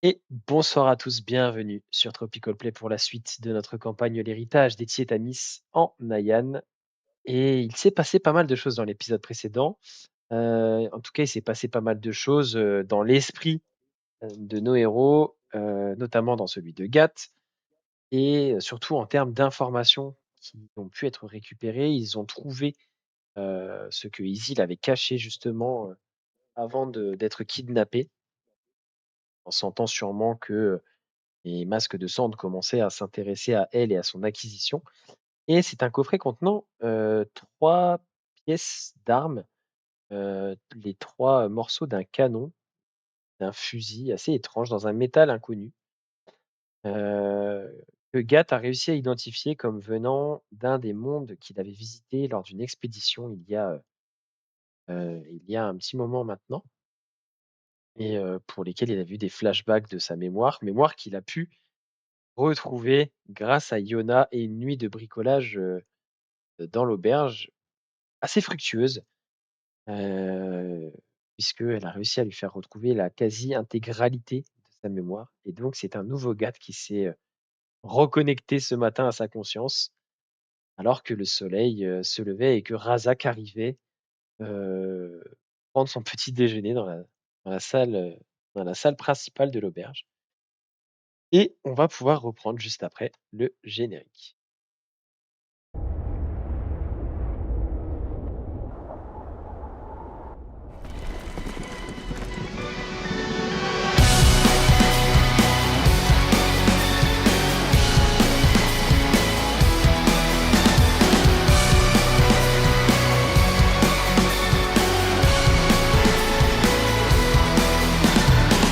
Et bonsoir à tous, bienvenue sur Tropical Play pour la suite de notre campagne L'héritage des Tietamis en Nayan. Et il s'est passé pas mal de choses dans l'épisode précédent. En tout cas, il s'est passé pas mal de choses dans l'esprit de nos héros, notamment dans celui de Gath, et surtout en termes d'informations qui ont pu être récupérées. Ils ont trouvé ce que Isil avait caché justement avant d'être kidnappé, en sentant sûrement que les masques de cendre commençaient à s'intéresser à elle et à son acquisition. Et c'est un coffret contenant 3 pièces d'armes, les 3 morceaux d'un canon, d'un fusil assez étrange dans un métal inconnu, que Gatt a réussi à identifier comme venant d'un des mondes qu'il avait visité lors d'une expédition il y a un petit moment maintenant, et pour lesquels il a vu des flashbacks de sa mémoire qu'il a pu retrouver grâce à Iona et une nuit de bricolage dans l'auberge, assez fructueuse, heu, puisqu'elle a réussi à lui faire retrouver la quasi-intégralité de sa mémoire. Et donc c'est un nouveau Gatt qui s'est reconnecté ce matin à sa conscience, alors que le soleil se levait et que Razak arrivait heu, prendre son petit déjeuner dans la salle, dans la salle principale de l'auberge. Et on va pouvoir reprendre juste après le générique.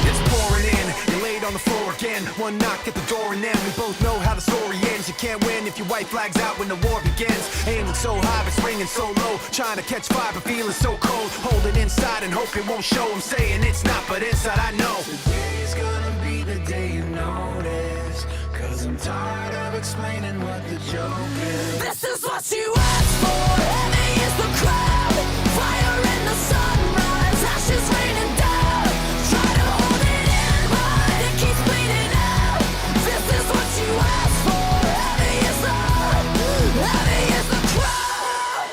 It's pouring in, you're laid on the floor again. One knock at the door and then we both know how the story ends. You can't win if your white flag's out when the war begins. Aiming so high but swinging so low, trying to catch fire but feeling so cold. Holding inside and hope it won't show. I'm saying it's not, but inside I know today's gonna be the day you notice. Cause I'm tired of explaining what the joke is. This is what you asked for. Heavy is the crowd. Fire in the sunrise, ashes raining down. Try to hold it in, but it keeps bleeding out. This is what you asked for. Heavy is the crowd.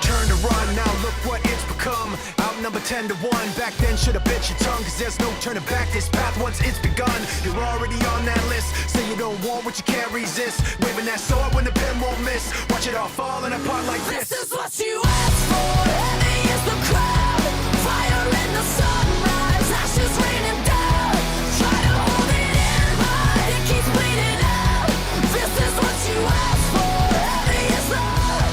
Turn to run, now look what it's become. Outnumbered 10 to 1. Back then should've bit your tongue, cause there's no turning back. This path once it's begun, you're already on that list. Say you don't want what you can't resist. Waving that sword when the pen won't miss. Watch it all falling apart like this. This is what you asked for. Heavy is the crowd. Fire in the sunrise, ashes raining down. Try to hold it in, but it keeps bleeding out. This is what you asked for. Heavy is the crowd.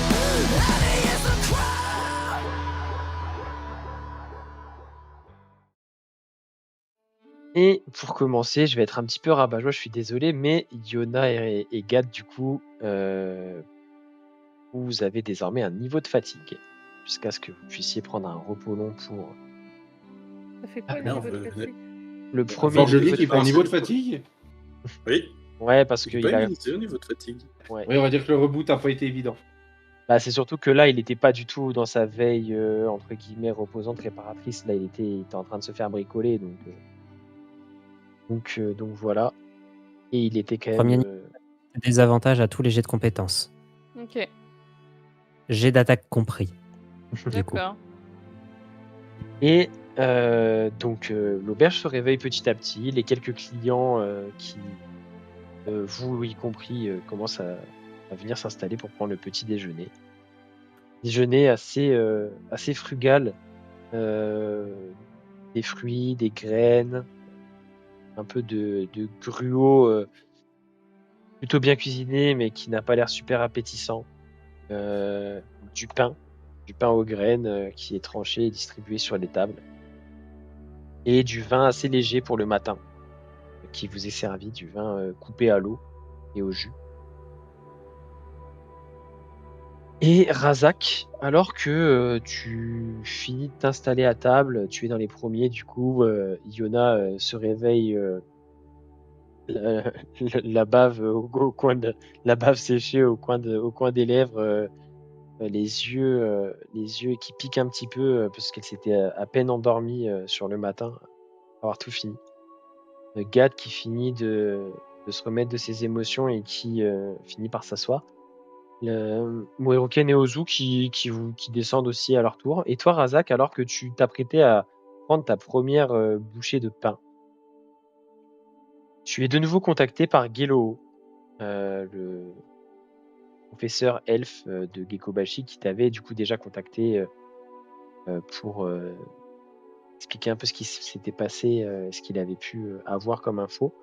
Et pour commencer, je vais être un petit peu rabat-joie, je suis désolé, mais Yona et Gad, du coup, vous avez désormais un niveau de fatigue, jusqu'à ce que vous puissiez prendre un repos long pour Ça fait quoi le Merde, niveau de fatigue? le Fort premier je niveau dis de qu'il prend un niveau de fatigue. fatigue. Oui, Ouais, parce j'ai pas qu'il a... utilisé au niveau de fatigue. Ouais. Oui, on va dire que le reboot a pas été évident. Bah, c'est surtout que là, il n'était pas du tout dans sa veille, entre guillemets, reposante, réparatrice. Là, il était en train de se faire bricoler, donc voilà. Et il était quand Premier même... niveau, des avantages à tous les jets de compétences. Ok, Jet d'attaque compris. Du coup. d'accord. Et donc l'auberge se réveille petit à petit. Les quelques clients qui, vous y compris, commencent à venir s'installer pour prendre le petit déjeuner. Déjeuner assez frugal, des fruits, des graines, un peu de gruau plutôt bien cuisiné, mais qui n'a pas l'air super appétissant. Du pain aux graines qui est tranché et distribué sur les tables. Et du vin assez léger pour le matin, qui vous est servi, du vin coupé à l'eau et au jus. Et Razak, alors que tu finis de t'installer à table, tu es dans les premiers, du coup, Iona se réveille, la, la bave au coin de la bave séchée au coin des lèvres, les yeux qui piquent un petit peu parce qu'elle s'était à peine endormie sur le matin. avoir tout fini. Gad qui finit de se remettre de ses émotions et qui finit par s'asseoir. Moeruken et Ozu qui descendent aussi à leur tour. Et toi, Razak, alors que tu t'apprêtais à prendre ta première bouchée de pain, tu es de nouveau contacté par Gelo, le professeur elfe de Gekobashi qui t'avait du coup déjà contacté pour expliquer un peu ce qui s'était passé, ce qu'il avait pu avoir comme info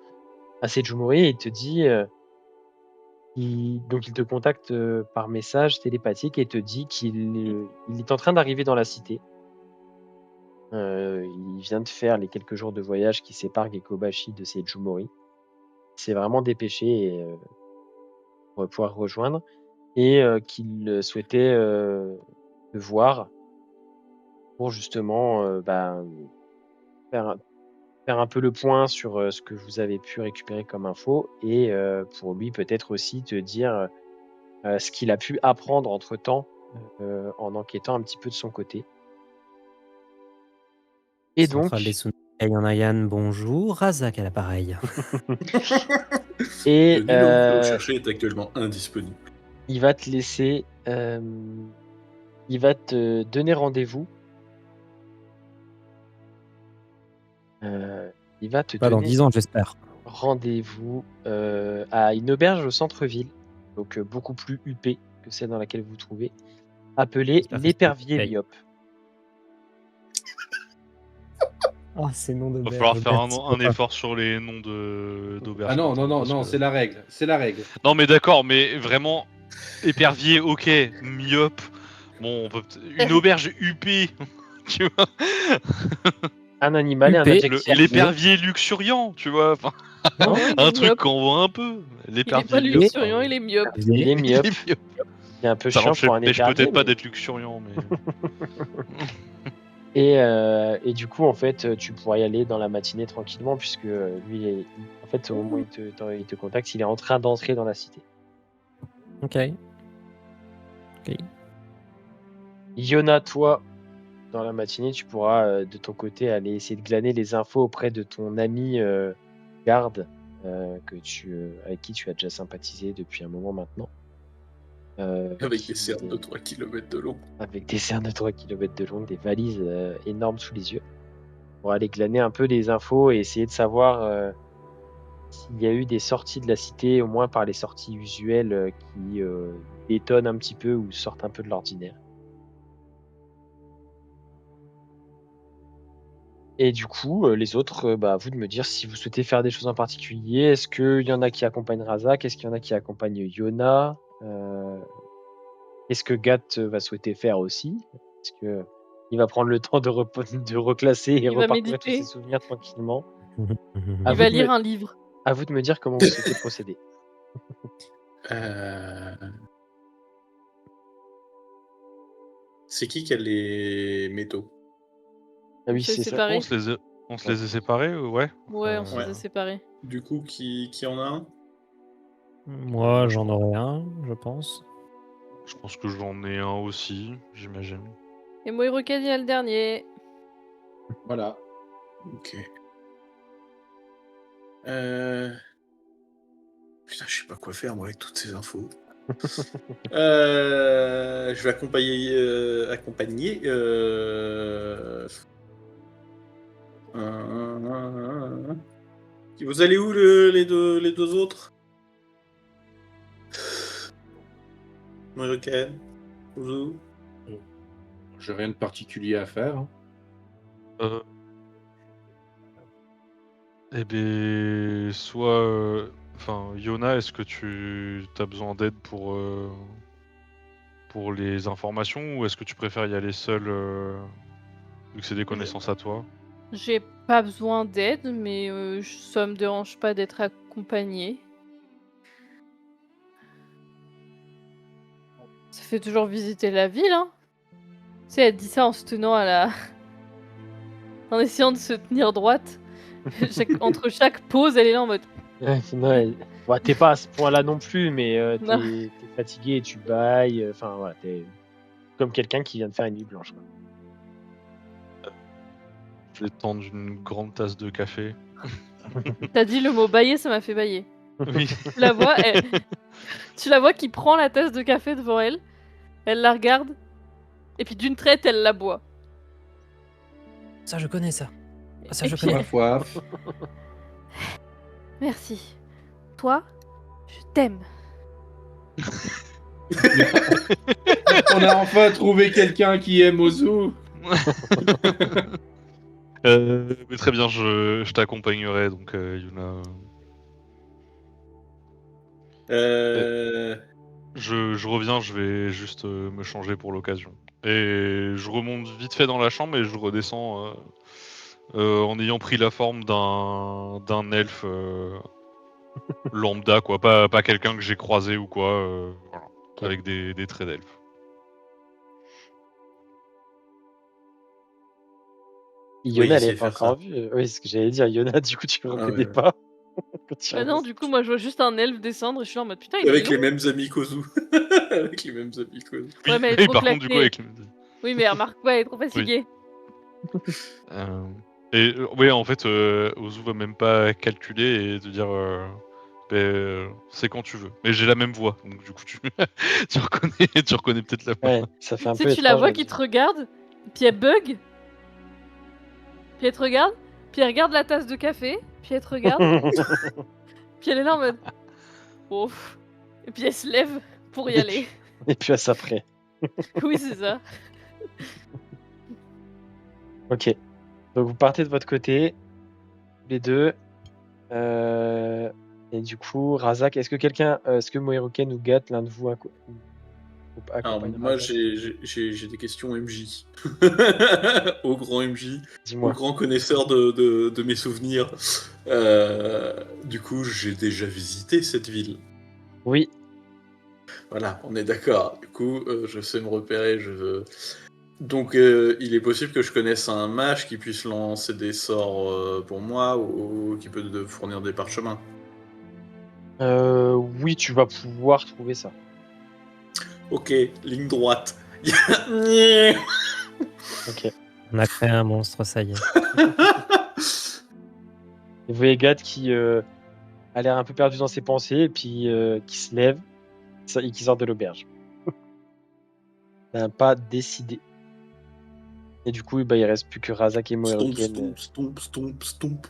à Sejumori, et il te dit donc il te contacte par message télépathique et te dit qu'il est en train d'arriver dans la cité. Il vient de faire les quelques jours de voyage qui séparent Gekobashi de Sejumori. Il s'est vraiment dépêché pour pouvoir rejoindre, et qu'il souhaitait te voir pour justement faire un peu le point sur ce que vous avez pu récupérer comme info, et pour lui peut-être aussi te dire ce qu'il a pu apprendre entre-temps en enquêtant un petit peu de son côté. Et Centrale donc, des Sunkai en Ayan, bonjour. Razak à l'appareil. et Le binôme que vous cherchez est actuellement indisponible. il va te laisser, il va te donner rendez-vous. Il va te Pas dans donner 10 ans, j'espère. rendez-vous à une auberge au centre-ville, donc beaucoup plus huppée que celle dans laquelle vous vous trouvez, appelée J'espère que c'est l'Épervier paye. Myope. Ah, ces noms Va d'auberge. falloir faire Merci, un papa. effort sur les noms d'auberges. Ah non, maintenant, non, non, parce non, que- c'est la règle. C'est la règle. Non, mais d'accord, mais vraiment, épervier, ok, myope. Bon, une auberge huppée, tu vois. Un animal et un Huppé. adjectif. L'épervier luxuriant, tu vois. Enfin, Non, il est un truc myope. qu'on voit un peu. Il est L'épervier pas myope. luxuriant, il est myope. Il est Il myope. est myope. C'est un peu Ça chiant pour un n'empêche épervier. peut-être pas mais- d'être luxuriant, mais. Et du coup, en fait, tu pourras y aller dans la matinée tranquillement, puisque lui, en fait, au moment où il te contacte, il est en train d'entrer dans la cité. Ok. Yona, toi, dans la matinée, tu pourras de ton côté aller essayer de glaner les infos auprès de ton ami garde, avec qui tu as déjà sympathisé depuis un moment maintenant. Avec des cernes de 3 km de long. Avec des cernes de 3 km de long, des valises énormes sous les yeux, pour aller glaner un peu les infos et essayer de savoir s'il y a eu des sorties de la cité, au moins par les sorties usuelles qui détonnent un petit peu ou sortent un peu de l'ordinaire. Et du coup, les autres, à vous de me dire si vous souhaitez faire des choses en particulier. Est-ce qu'il y en a qui accompagnent Razak? Est-ce qu'il y en a qui accompagnent Yona? Qu'est-ce que Gat va souhaiter faire aussi? Est-ce que il va prendre le temps de reclasser et Il va reparcourir tous ses méditer. souvenirs tranquillement? Il À va vous de lire me- un livre. À vous de me dire comment vous souhaitez procéder. C'est qui a les métaux? Ah oui, C'est c'est ça. séparé. On se les a séparés, ouais. Ouais, on se Ouais. les a séparés. Du coup, qui en a un? Moi, j'en aurais un, je pense. Je pense que j'en ai un aussi, j'imagine. Et Moiruken, il y a le dernier. Voilà. Ok. Putain, je sais pas quoi faire moi avec toutes ces infos. Je vais accompagner. Vous allez où les deux autres? Moroccan, Ouzou. J'ai rien de particulier à faire. hein. Eh bien, soit. Enfin, Yona, est-ce que tu as besoin d'aide pour les informations, ou est-ce que tu préfères y aller seul vu que c'est des connaissances à toi? J'ai pas besoin d'aide, mais ça me dérange pas d'être accompagnée. Ça fait toujours visiter la ville, hein. Tu sais, elle dit ça en se tenant à la... en essayant de se tenir droite. Entre chaque pause, elle est là en mode... Non, bon, t'es pas à ce point-là non plus, mais Non. t'es fatigué et tu bailles. Enfin, voilà, t'es comme quelqu'un qui vient de faire une nuit blanche, quoi. Je vais tendre une grande tasse de café. T'as dit le mot bailler, ça m'a fait bailler. Oui. Tu la vois qui prend la tasse de café devant elle, elle la regarde, et puis d'une traite, elle la boit. Ça, je connais ça. Ah, ça, Et je puis- connais. Ma foi. Merci. Toi, je t'aime. On a enfin trouvé quelqu'un qui aime Ozu. Mais très bien, je t'accompagnerai, donc Yuna. Je reviens, je vais juste me changer pour l'occasion. Et je remonte vite fait dans la chambre et je redescends en ayant pris la forme d'un elfe lambda, quoi. Pas quelqu'un que j'ai croisé ou quoi, voilà. Ok. Avec des traits d'elfe. Yona, elle il est sait pas faire encore vue. Oui, ce que j'allais dire. Yona, du coup, tu le Ah reconnais ouais. pas. Quand tu Bah non, avances. du coup, moi, je vois juste un elfe descendre et je suis là en mode putain, il est Avec long. les mêmes amis qu'Ozu. Avec les mêmes amis qu'Ozu. Ouais, mais elle est Oui, trop par contre, du coup, claquée. avec. Oui, mais remarque pas, elle est trop fatiguée. Ouais, en fait, Ozu va même pas calculer et te dire c'est quand tu veux. Mais j'ai la même voix, donc du coup tu reconnais peut-être la voix. Ouais, ça fait un Tu peu sais, tu la étrange. vois mais qui te regarde, puis elle bug, puis elle te regarde, puis elle regarde la tasse de café, puis elle te regarde, puis elle est là en mode ouf. Et puis elle se lève pour y Et aller. Et puis à ça près. Oui, c'est ça. Ok. Donc vous partez de votre côté, les deux. Et du coup, Razak, est-ce que Mohiruken ou Gat, l'un de vous Alors, accompagne moi, Razak? j'ai des questions MJ. Au grand MJ, au Dis-moi. grand connaisseur de mes souvenirs. Du coup, j'ai déjà visité cette ville. Oui. Voilà, on est d'accord. Du coup, je sais me repérer. Donc, il est possible que je connaisse un mage qui puisse lancer des sorts pour moi ou qui peut fournir des parchemins. Oui, tu vas pouvoir trouver ça. Ok, ligne droite. Ok. On a créé un monstre, ça y est. Et vous voyez Gat qui a l'air un peu perdu dans ses pensées et puis qui se lève et qui sort de l'auberge. Il n'a pas décidé. Et du coup, bah, il reste plus que Razak et Stomp, Mohiruken stomp, stomp, stomp, stomp.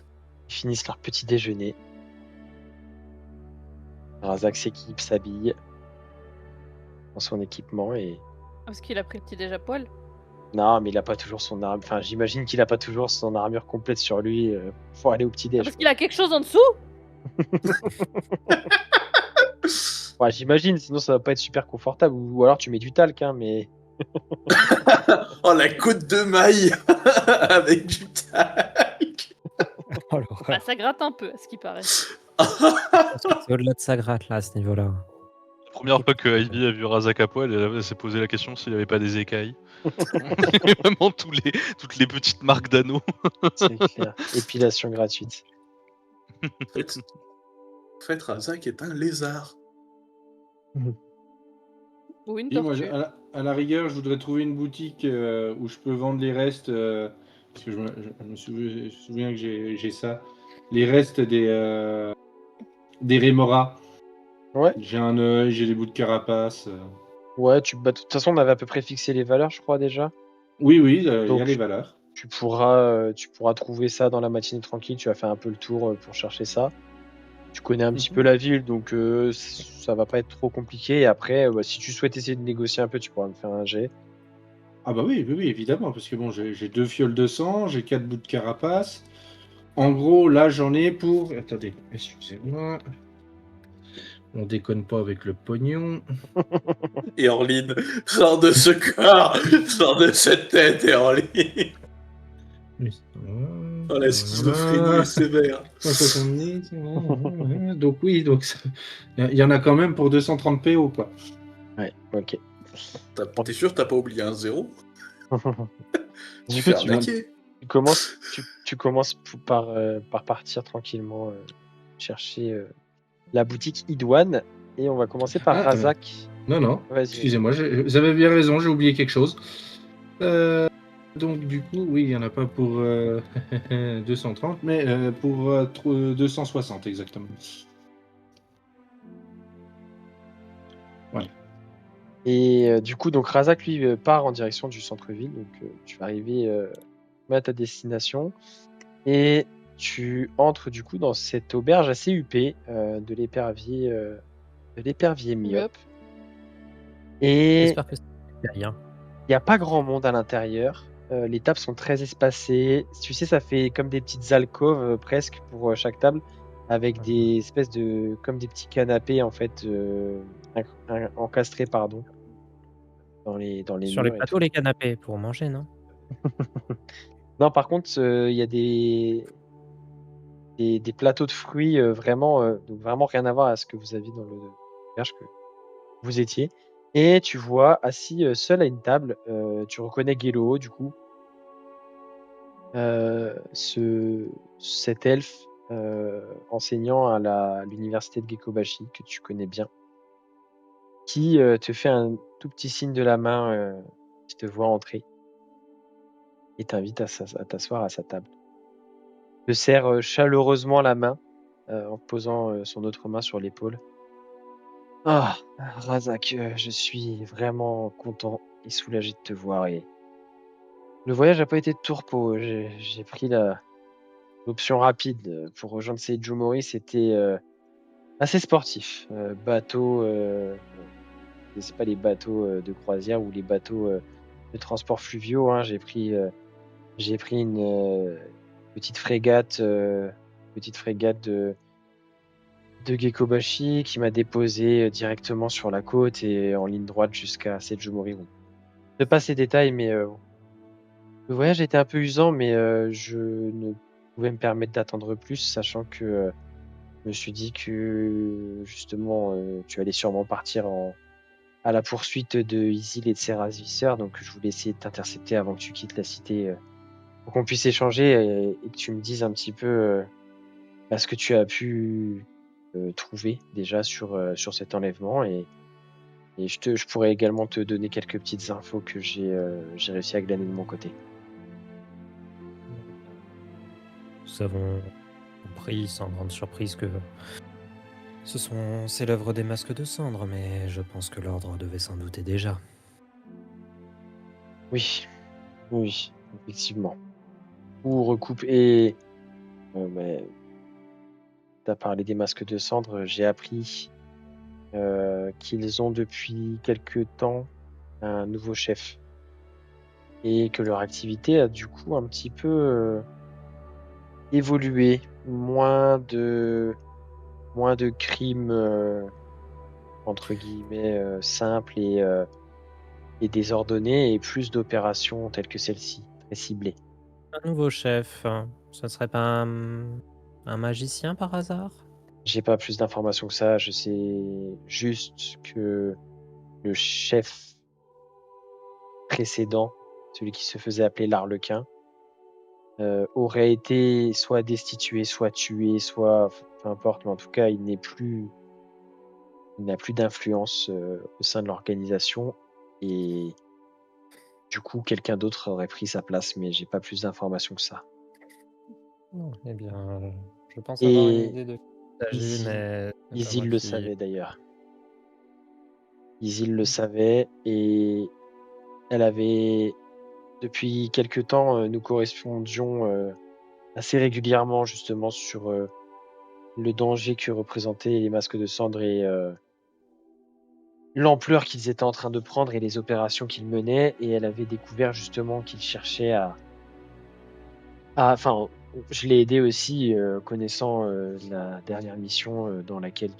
qui finissent leur petit déjeuner. Razak s'équipe, s'habille dans son équipement et... Parce qu'il a pris le petit déj à poil. Non, mais il a pas toujours son arme. Enfin, j'imagine qu'il a pas toujours son armure complète sur lui pour aller au petit Ah, déj. parce qu'il a quelque chose en dessous. Ouais, j'imagine, sinon ça va pas être super confortable. Ou alors tu mets du talc, hein, mais Oh, la côte de maille avec du talc. Oh, l'horreur. Bah, ça gratte un peu, à ce qui paraît. C'est au-delà de sa gratte, là, à ce niveau-là. La première fois que Ivy a vu Razak à poil, elle s'est posé la question s'il avait pas des écailles. Vraiment toutes les petites marques d'anneaux. c'est clair. Épilation gratuite. En fait, Razak est un lézard. Ou une Si, moi, tortue. à la rigueur, je voudrais trouver une boutique où je peux vendre les restes. Parce que je me souviens que j'ai ça. Les restes des rémoras. Ouais, J'ai un œil, j'ai des bouts de carapace. ouais, bah, de toute façon, on avait à peu près fixé les valeurs, je crois déjà. Oui, il y Donc, a les valeurs. tu pourras trouver ça dans la matinée tranquille. Tu vas faire un peu le tour pour chercher ça. Tu connais un petit peu la ville, donc ça va pas être trop compliqué. Et après, bah, si tu souhaites essayer de négocier un peu, tu pourras me faire un jet. Ah bah oui, évidemment, parce que bon, j'ai 2 fioles de sang, j'ai 4 bouts de carapace. En gros, là, j'en ai pour... Attendez, excusez-moi. On déconne pas avec le pognon. Et Orline, sors de ce corps, sors de cette tête, et Orline. Oh, la schizophrénie est sévère. 170, donc oui, donc il y en a quand même pour 230 PO, quoi. Ouais, ok. T'es sûr que t'as pas oublié un zéro? Du Tu coup, fais arnaquer. tu commences par partir tranquillement chercher la boutique Idouane et on va commencer par Ah, Razak. Non, Vas-y. excusez-moi, vous avez bien raison, j'ai oublié quelque chose. Donc du coup, oui, il n'y en a pas pour 230, mais pour 260 exactement. Voilà. Et du coup, donc Razak, lui, part en direction du centre-ville. Donc, tu vas arriver à ta destination. Et tu entres du coup dans cette auberge assez huppée de l'épervier Myop. Myop. Et J'espère que c'est rien. il n'y a pas grand monde à l'intérieur. Les tables sont très espacées. Tu sais, ça fait comme des petites alcôves presque pour chaque table, avec des espèces de comme des petits canapés en fait encastrés pardon dans les Sur les murs et tout. plateaux, les canapés pour manger, non? Non, par contre, il y a des plateaux de fruits vraiment donc vraiment rien à voir à ce que vous aviez dans le auberge que vous étiez. Et tu vois assis seul à une table, tu reconnais Gelo du coup. Cet elfe enseignant à l'université de Gekobashi que tu connais bien, qui te fait un tout petit signe de la main, qui te voit entrer et t'invite à t'asseoir à sa table. Te serre chaleureusement la main en posant son autre main sur l'épaule. Ah, Razak, je suis vraiment content et soulagé de te voir. Et le voyage n'a pas été de tout repos. J'ai pris l'option rapide pour rejoindre Seijo Mori. C'était assez sportif. Bateau, c'est pas les bateaux de croisière ou les bateaux de transport fluviaux. Hein. J'ai pris une petite frégate de Gekobashi qui m'a déposé directement sur la côte et en ligne droite jusqu'à Sejumori. Bon. Je ne sais pas ces détails, mais le voyage était un peu usant, mais je ne pouvais me permettre d'attendre plus, sachant que je me suis dit que justement tu allais sûrement partir à la poursuite de Isil et de ses ravisseurs, donc je voulais essayer de t'intercepter avant que tu quittes la cité pour qu'on puisse échanger et que tu me dises un petit peu ce que tu as pu trouver déjà sur cet enlèvement et je pourrais également te donner quelques petites infos que j'ai réussi à glaner de mon côté. Nous avons compris sans grande surprise que c'est l'œuvre des masques de cendres, mais je pense que l'ordre devait s'en douter déjà. Oui, effectivement. Ou recoupe et t'as parlé des masques de cendres, j'ai appris qu'ils ont depuis quelque temps un nouveau chef et que leur activité a du coup un petit peu évolué, moins de crimes entre guillemets simples et désordonnés et plus d'opérations telles que celle-ci, très ciblées. Un nouveau chef, ce ne serait pas un magicien par hasard? J'ai pas plus d'informations que ça, je sais juste que le chef précédent, celui qui se faisait appeler l'Arlequin, aurait été soit destitué, soit tué, soit peu importe, mais en tout cas, il n'a plus d'influence au sein de l'organisation et du coup, quelqu'un d'autre aurait pris sa place, mais j'ai pas plus d'informations que ça. Eh bien, je pense avoir une Et idée de qui il s'agit, mais c'est pas Isil moi le qui... savait d'ailleurs. Isil le savait et elle avait, depuis quelque temps, nous correspondions assez régulièrement justement sur le danger que représentaient les masques de cendres et l'ampleur qu'ils étaient en train de prendre et les opérations qu'ils menaient. Et elle avait découvert justement qu'ils cherchaient enfin, je l'ai aidé aussi, connaissant la dernière mission dans laquelle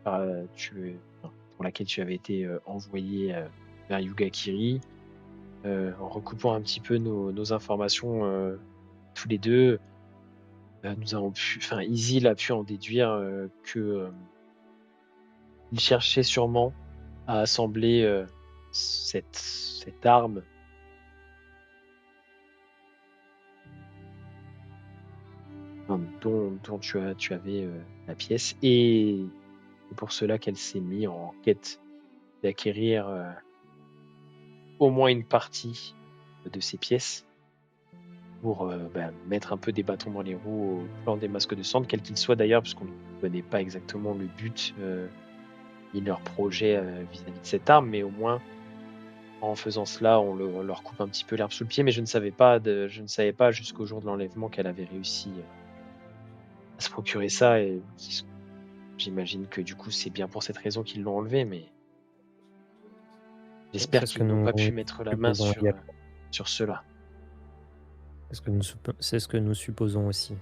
pour laquelle tu avais été envoyé vers Yugakiri. En recoupant un petit peu nos informations tous les deux, Isil a pu en déduire que il cherchait sûrement à assembler cette arme dont tu avais la pièce et c'est pour cela qu'elle s'est mise en quête d'acquérir au moins une partie de ces pièces pour mettre un peu des bâtons dans les roues au plan des masques de cendres, quel qu'il soit d'ailleurs, puisqu'on ne connaît pas exactement le but ni leur projet vis-à-vis de cette arme, mais au moins en faisant cela, on leur coupe un petit peu l'herbe sous le pied. Mais je ne savais pas jusqu'au jour de l'enlèvement qu'elle avait réussi à se procurer ça, et j'imagine que du coup c'est bien pour cette raison qu'ils l'ont enlevé, mais j'espère C'est ce que qu'ils n'ont nous pas pu mettre la main supposons également. sur cela. C'est ce que nous supposons aussi.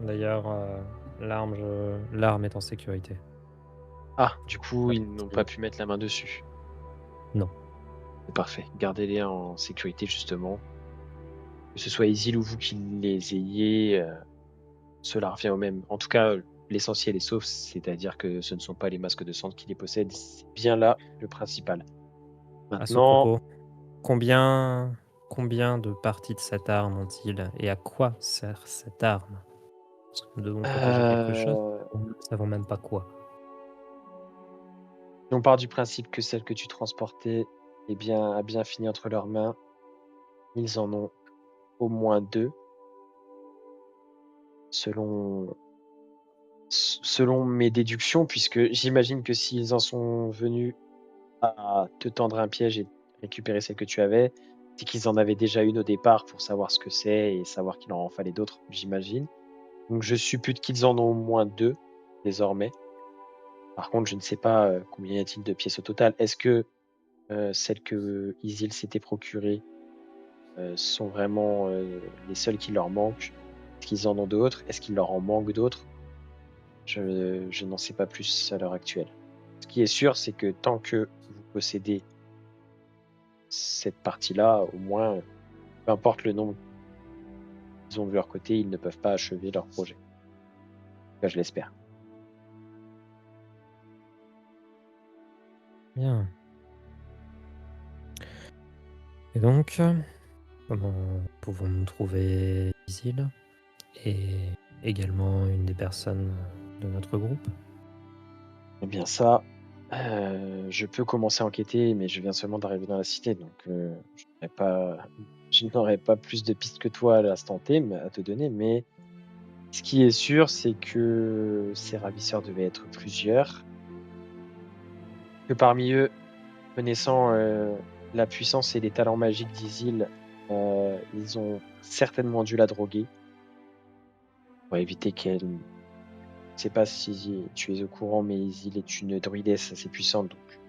D'ailleurs, l'arme est en sécurité. Ah, du coup, Ah, ils n'ont pas pu mettre la main dessus. Non. C'est parfait. Gardez-les en sécurité, justement. Que ce soit Isil ou vous qui les ayez, cela revient au même. En tout cas, l'essentiel est sauf, c'est-à-dire que ce ne sont pas les masques de cendres qui les possèdent. C'est bien là le principal. À ce Maintenant, propos, combien de parties de cette arme ont-ils et à quoi sert cette arme? Parce que nous devons protéger quelque chose, euh, nous ne savons même pas quoi. si on part du principe que celle que tu transportais a bien fini entre leurs mains, ils en ont au moins 2, selon mes déductions, puisque j'imagine que s'ils en sont venus à te tendre un piège et récupérer celle que tu avais, c'est qu'ils en avaient déjà une au départ pour savoir ce que c'est et savoir qu'il en fallait d'autres, j'imagine. Donc je suppute qu'ils en ont au moins 2 désormais. Par contre, je ne sais pas combien y a-t-il de pièces au total. Est-ce que celles que Isil s'était procurées sont vraiment les seules qui leur manquent? Est-ce qu'ils en ont d'autres? Est-ce qu'il leur en manque d'autres? Je n'en sais pas plus à l'heure actuelle. Ce qui est sûr, c'est que tant que vous possédez cette partie-là, au moins, peu importe le nombre qu'ils ont de leur côté, ils ne peuvent pas achever leur projet. En tout cas, je l'espère. Bien. Et donc, comment pouvons-nous trouver Isil et également une des personnes de notre groupe? Eh bien ça, je peux commencer à enquêter, mais je viens seulement d'arriver dans la cité, donc je n'aurai pas plus de pistes que toi à l'instant T à te donner, mais ce qui est sûr, c'est que ces ravisseurs devaient être plusieurs, que parmi eux, connaissant la puissance et les talents magiques d'Isil, ils ont certainement dû la droguer pour éviter qu'elle... Je sais pas si tu es au courant, mais Isil est une druidesse assez puissante, donc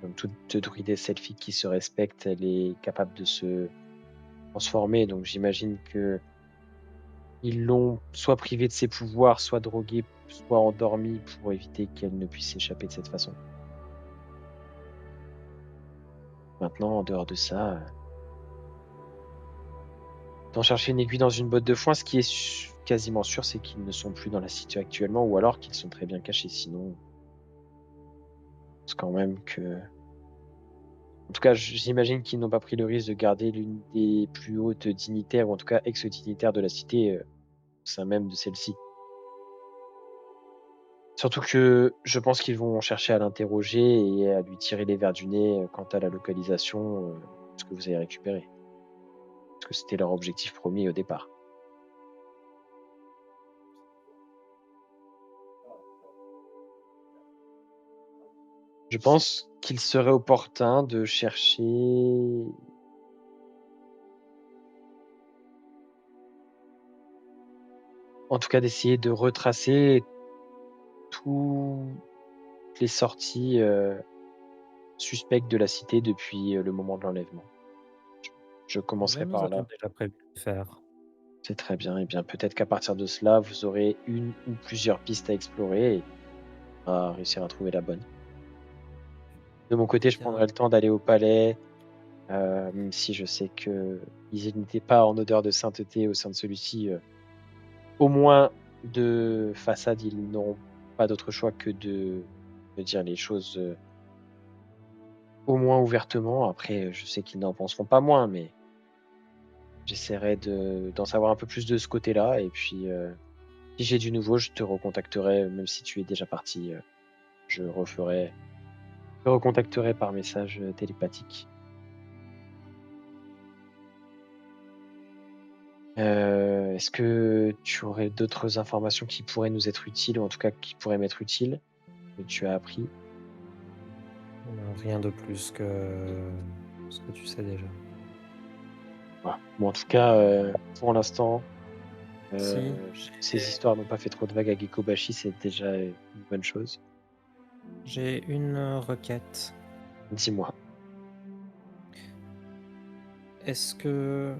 comme toute druidesse elfique qui se respecte, elle est capable de se transformer, donc j'imagine que ils l'ont soit privée de ses pouvoirs, soit droguée, soit endormie pour éviter qu'elle ne puisse s'échapper de cette façon. Maintenant, en dehors de ça, d'en chercher une aiguille dans une botte de foin, ce qui est quasiment sûr, c'est qu'ils ne sont plus dans la cité actuellement, ou alors qu'ils sont très bien cachés. Sinon, je pense quand même que... En tout cas, j'imagine qu'ils n'ont pas pris le risque de garder l'une des plus hautes dignitaires, ou en tout cas ex-dignitaires de la cité, au sein même de celle-ci. Surtout que je pense qu'ils vont chercher à l'interroger et à lui tirer les vers du nez quant à la localisation de ce que vous avez récupéré. Parce que c'était leur objectif premier au départ. Je pense qu'il serait opportun de chercher... En tout cas, d'essayer de retracer toutes les sorties suspectes de la cité depuis le moment de l'enlèvement. Je commencerai Nous par là. avions déjà prévu de le faire. C'est très bien. Et bien, peut-être qu'à partir de cela, vous aurez une ou plusieurs pistes à explorer et à réussir à trouver la bonne. De mon côté, je Bien. prendrai le temps d'aller au palais, même si je sais que ils n'étaient pas en odeur de sainteté au sein de celui-ci. Au moins de façade, ils n'auront pas d'autre choix que de dire les choses au moins ouvertement. Après, je sais qu'ils n'en penseront pas moins, mais j'essaierai d'en savoir un peu plus de ce côté-là. Et puis, si j'ai du nouveau, je te recontacterai, même si tu es déjà parti. Je te recontacterai par message télépathique. Est-ce que tu aurais d'autres informations qui pourraient nous être utiles, ou en tout cas qui pourraient m'être utiles, que tu as appris? Non, rien de plus que ce que tu sais déjà. Voilà. Bon, en tout cas, pour l'instant, Si, ces histoires n'ont pas fait trop de vagues à Gekobashi, c'est déjà une bonne chose. j'ai une requête. Dis-moi. Est-ce que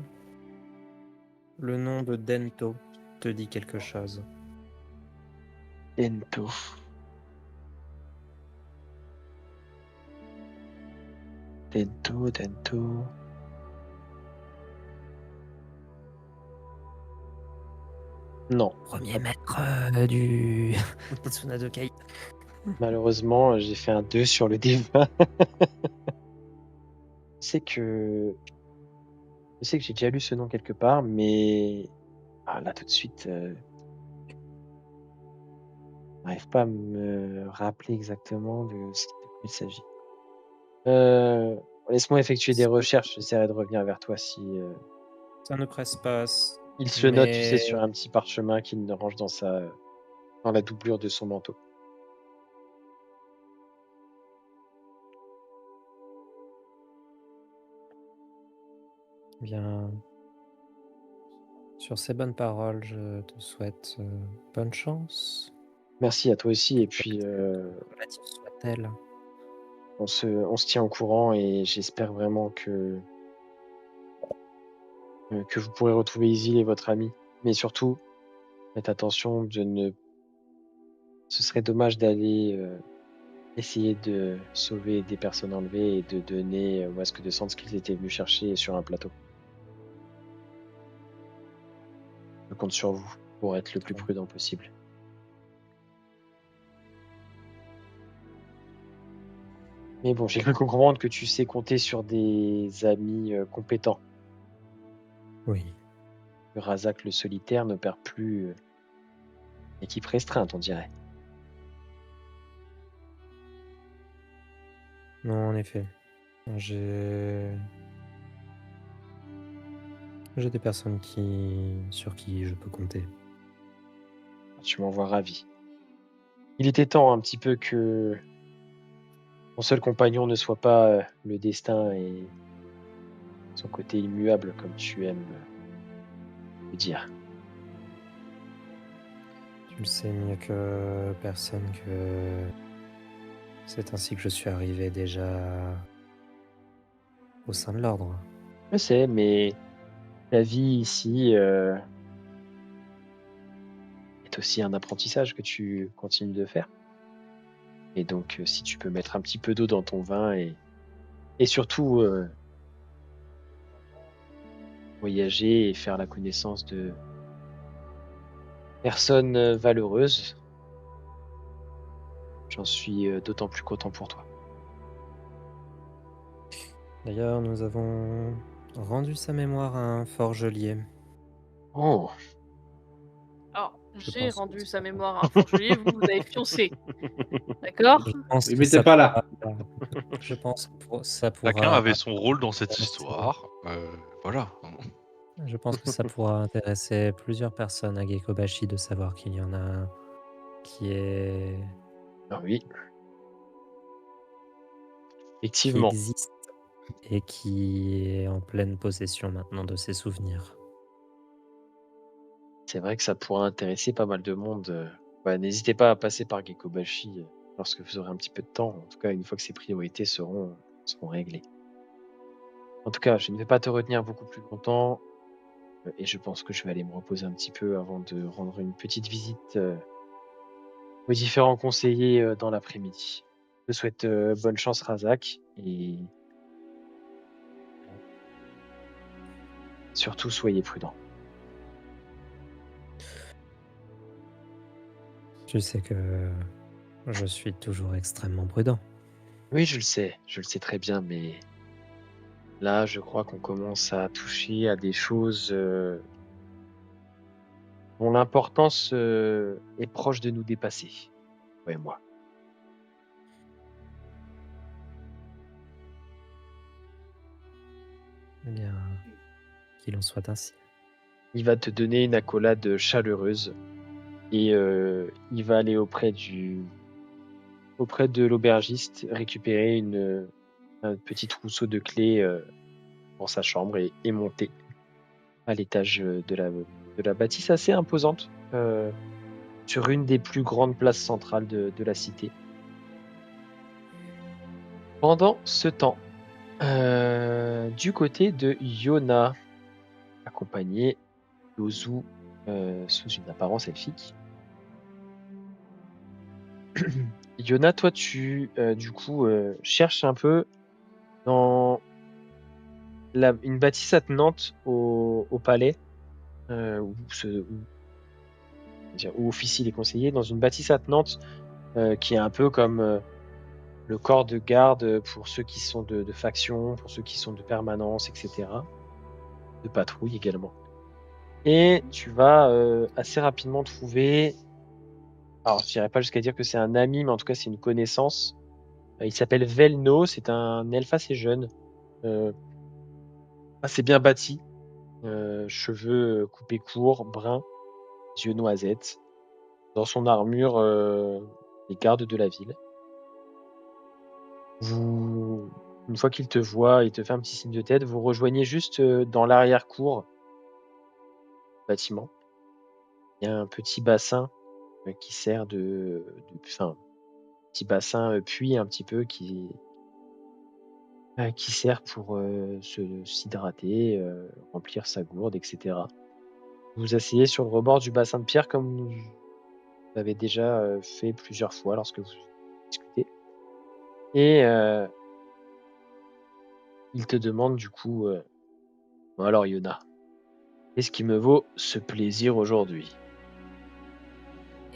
le nom de Dento te dit quelque chose? Dento. Dento. Non, Premier maître du Tsunade Kai. malheureusement, j'ai fait un 2 sur le D20. Je sais que j'ai déjà lu ce nom quelque part, mais là tout de suite, j'arrive pas à me rappeler exactement de quoi il s'agit. Laisse-moi effectuer des recherches, j'essaierai de revenir vers toi si, Ça ne presse pas, il se note, tu sais, mais sur un petit parchemin qu'il range dans la doublure de son manteau. bien, sur ces bonnes paroles, je te souhaite bonne chance. Merci à toi aussi, et puis, Relative soit-elle. on se tient au courant, et j'espère vraiment que vous pourrez retrouver Isil et votre ami. Mais surtout, faites attention ce serait dommage d'aller, essayer de sauver des personnes enlevées et de donner au masque de sang ce qu'ils étaient venus chercher sur un plateau. Je compte sur vous pour être le plus prudent possible. Mais bon, j'ai cru comprendre que tu sais compter sur des amis compétents. Oui. Que Razak le solitaire ne perd plus équipe restreinte, on dirait. Non, en effet. J'ai des personnes sur qui je peux compter. Tu m'envoies ravi. Il était temps un petit peu que mon seul compagnon ne soit pas le destin et son côté immuable, comme tu aimes le dire. Tu le sais mieux que personne que c'est ainsi que je suis arrivé déjà au sein de l'ordre. Je sais, mais la vie ici est aussi un apprentissage que tu continues de faire. Et donc, si tu peux mettre un petit peu d'eau dans ton vin et surtout voyager et faire la connaissance de personnes valeureuses, j'en suis d'autant plus content pour toi. D'ailleurs, nous avons rendu sa mémoire à un forgelier. Oh, Alors, Je j'ai pense rendu que sa ça- mémoire à un forgerie, vous avez pioncé. D'accord? Je pense Oui, que mais t'es ça pas là. Je pense que ça Chacun pourra. avait son rôle dans cette intéresser- histoire. Voilà. Je pense que ça pourra intéresser plusieurs personnes à Gekobashi de savoir qu'il y en a un qui oui, qui effectivement. existe et qui est en pleine possession maintenant de ses souvenirs. C'est vrai que ça pourrait intéresser pas mal de monde. N'hésitez pas à passer par Gekobashi lorsque vous aurez un petit peu de temps. En tout cas, une fois que ces priorités seront réglées. En tout cas, je ne vais pas te retenir beaucoup plus longtemps. Et je pense que je vais aller me reposer un petit peu avant de rendre une petite visite aux différents conseillers dans l'après-midi. Je te souhaite bonne chance, Razak, et surtout soyez prudents. Tu sais que je suis toujours extrêmement prudent. Oui, je le sais très bien, mais là, je crois qu'on commence à toucher à des choses dont l'importance est proche de nous dépasser, toi et moi. Eh bien, qu'il en soit ainsi. il va te donner une accolade chaleureuse et il va aller auprès de l'aubergiste récupérer un petit trousseau de clés dans sa chambre et monter à l'étage de la bâtisse assez imposante sur une des plus grandes places centrales de la cité. Pendant ce temps, du côté de Yona, accompagné d'Ozu sous une apparence elfique. Yona, toi, tu cherches un peu dans une bâtisse attenante au palais où officient les conseillers, dans une bâtisse attenante qui est un peu comme le corps de garde pour ceux qui sont de faction, pour ceux qui sont de permanence, etc. De patrouille également. Et tu vas assez rapidement trouver, alors je dirais pas jusqu'à dire que c'est un ami, mais en tout cas c'est une connaissance. Il s'appelle Velno, c'est un elfe assez jeune, assez bien bâti, cheveux coupés courts, bruns, yeux noisettes, dans son armure les gardes de la ville. Une fois qu'il te voit, il te fait un petit signe de tête, vous rejoignez juste dans l'arrière-cour du bâtiment. Il y a un petit bassin qui sert petit bassin puits un petit peu qui sert pour s'hydrater, remplir sa gourde, etc. Vous vous asseyez sur le rebord du bassin de pierre comme vous l'avez déjà fait plusieurs fois lorsque vous discutez. Et il te demande du coup, bon alors Yona, qu'est-ce qui me vaut ce plaisir aujourd'hui?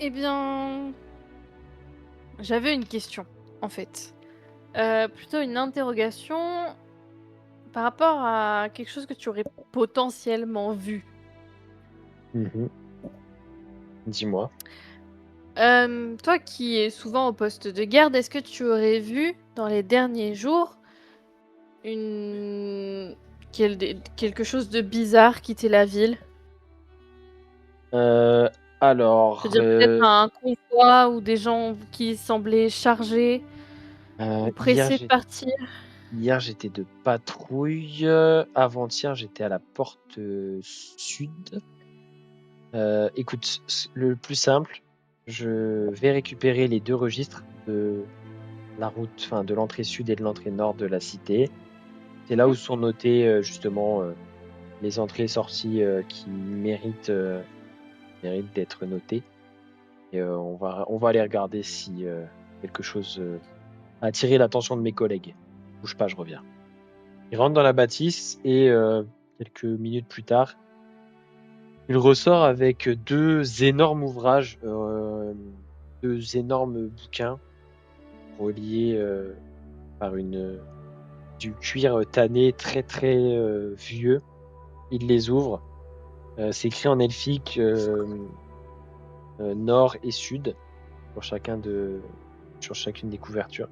Eh bien, j'avais une question, en fait. Plutôt une interrogation par rapport à quelque chose que tu aurais potentiellement vu. Dis-moi. Toi qui es souvent au poste de garde, est-ce que tu aurais vu dans les derniers jours quelque chose de bizarre quitter la ville? Je Alors, veux dire peut-être un convoi ou des gens qui semblaient chargés ou hier, pressés de partir? hier j'étais de patrouille. Avant-hier, j'étais à la porte sud. Écoute, le plus simple, je vais récupérer les deux registres de la route, enfin de l'entrée sud et de l'entrée nord de la cité. C'est là où sont notées justement les entrées et sorties qui méritent d'être notées. Et on va aller regarder si quelque chose a attiré l'attention de mes collègues. Bouge pas, je reviens. Il rentre dans la bâtisse et quelques minutes plus tard, il ressort avec deux énormes ouvrages, deux énormes bouquins reliés par du cuir tanné très très vieux. Il les ouvre. C'est écrit en elfique nord et sud sur chacune des couvertures.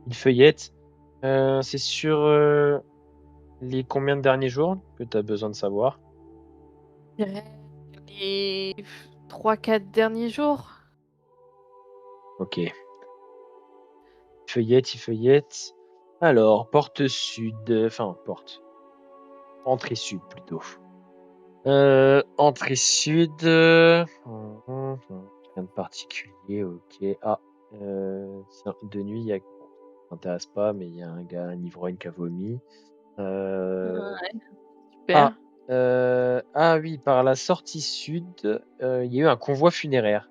Il feuillette. C'est sur les combien de derniers jours que tu as besoin de savoir? Je dirais les 3-4 derniers jours. Ok. Il feuillette. Alors, porte sud, entrée sud plutôt. Entrée sud. Rien de particulier, ok. Ah, de nuit, ça m'intéresse pas, mais il y a un ivrogne qui a vomi. Ouais, super. Oui, par la sortie sud, il y a eu un convoi funéraire.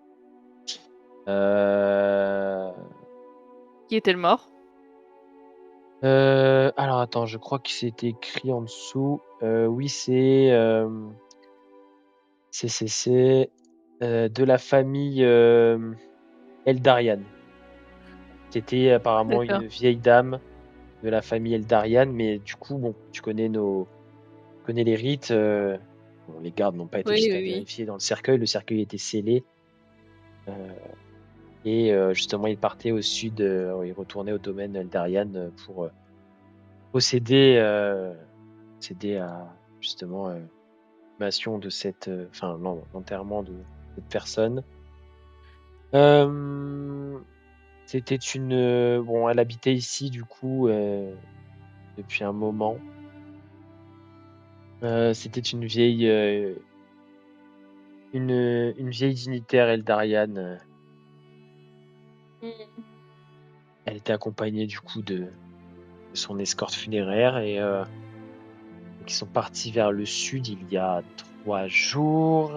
Qui était le mort? Alors attends, je crois que c'est écrit en dessous. Oui, c'est de la famille Eldarian. C'était apparemment D'accord. une vieille dame de la famille Eldarian, mais du coup, bon, tu connais les rites. Bon, les gardes n'ont pas été Oui, jusqu'à oui, oui. vérifier dans le cercueil était scellé. Et justement, il partait au sud, il retournait au domaine Eldarian pour procéder à justement l'inhumation de cette, enfin l'enterrement de cette personne. C'était une, bon, elle habitait ici du coup depuis un moment. C'était une vieille dignitaire eldariane. Mmh. Elle était accompagnée du coup de son escorte funéraire et donc ils sont partis vers le sud il y a 3 jours.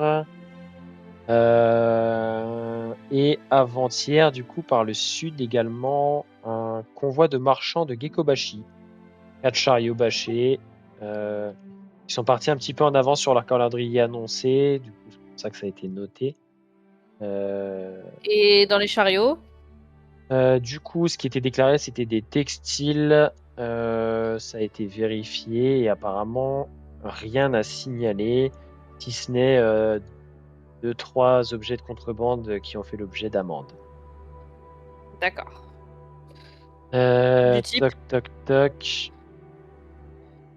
Et avant-hier, du coup, par le sud également, un convoi de marchands de Gekobashi. 4 chariots bâchés. Ils sont partis un petit peu en avance sur leur calendrier annoncé. Du coup, c'est pour ça que ça a été noté. Et dans les chariots? Du coup, ce qui était déclaré, c'était des textiles. Ça a été vérifié et apparemment, rien à signaler, si ce n'est 2-3 objets de contrebande qui ont fait l'objet d'amendes. D'accord. Du type? Toc, toc, toc.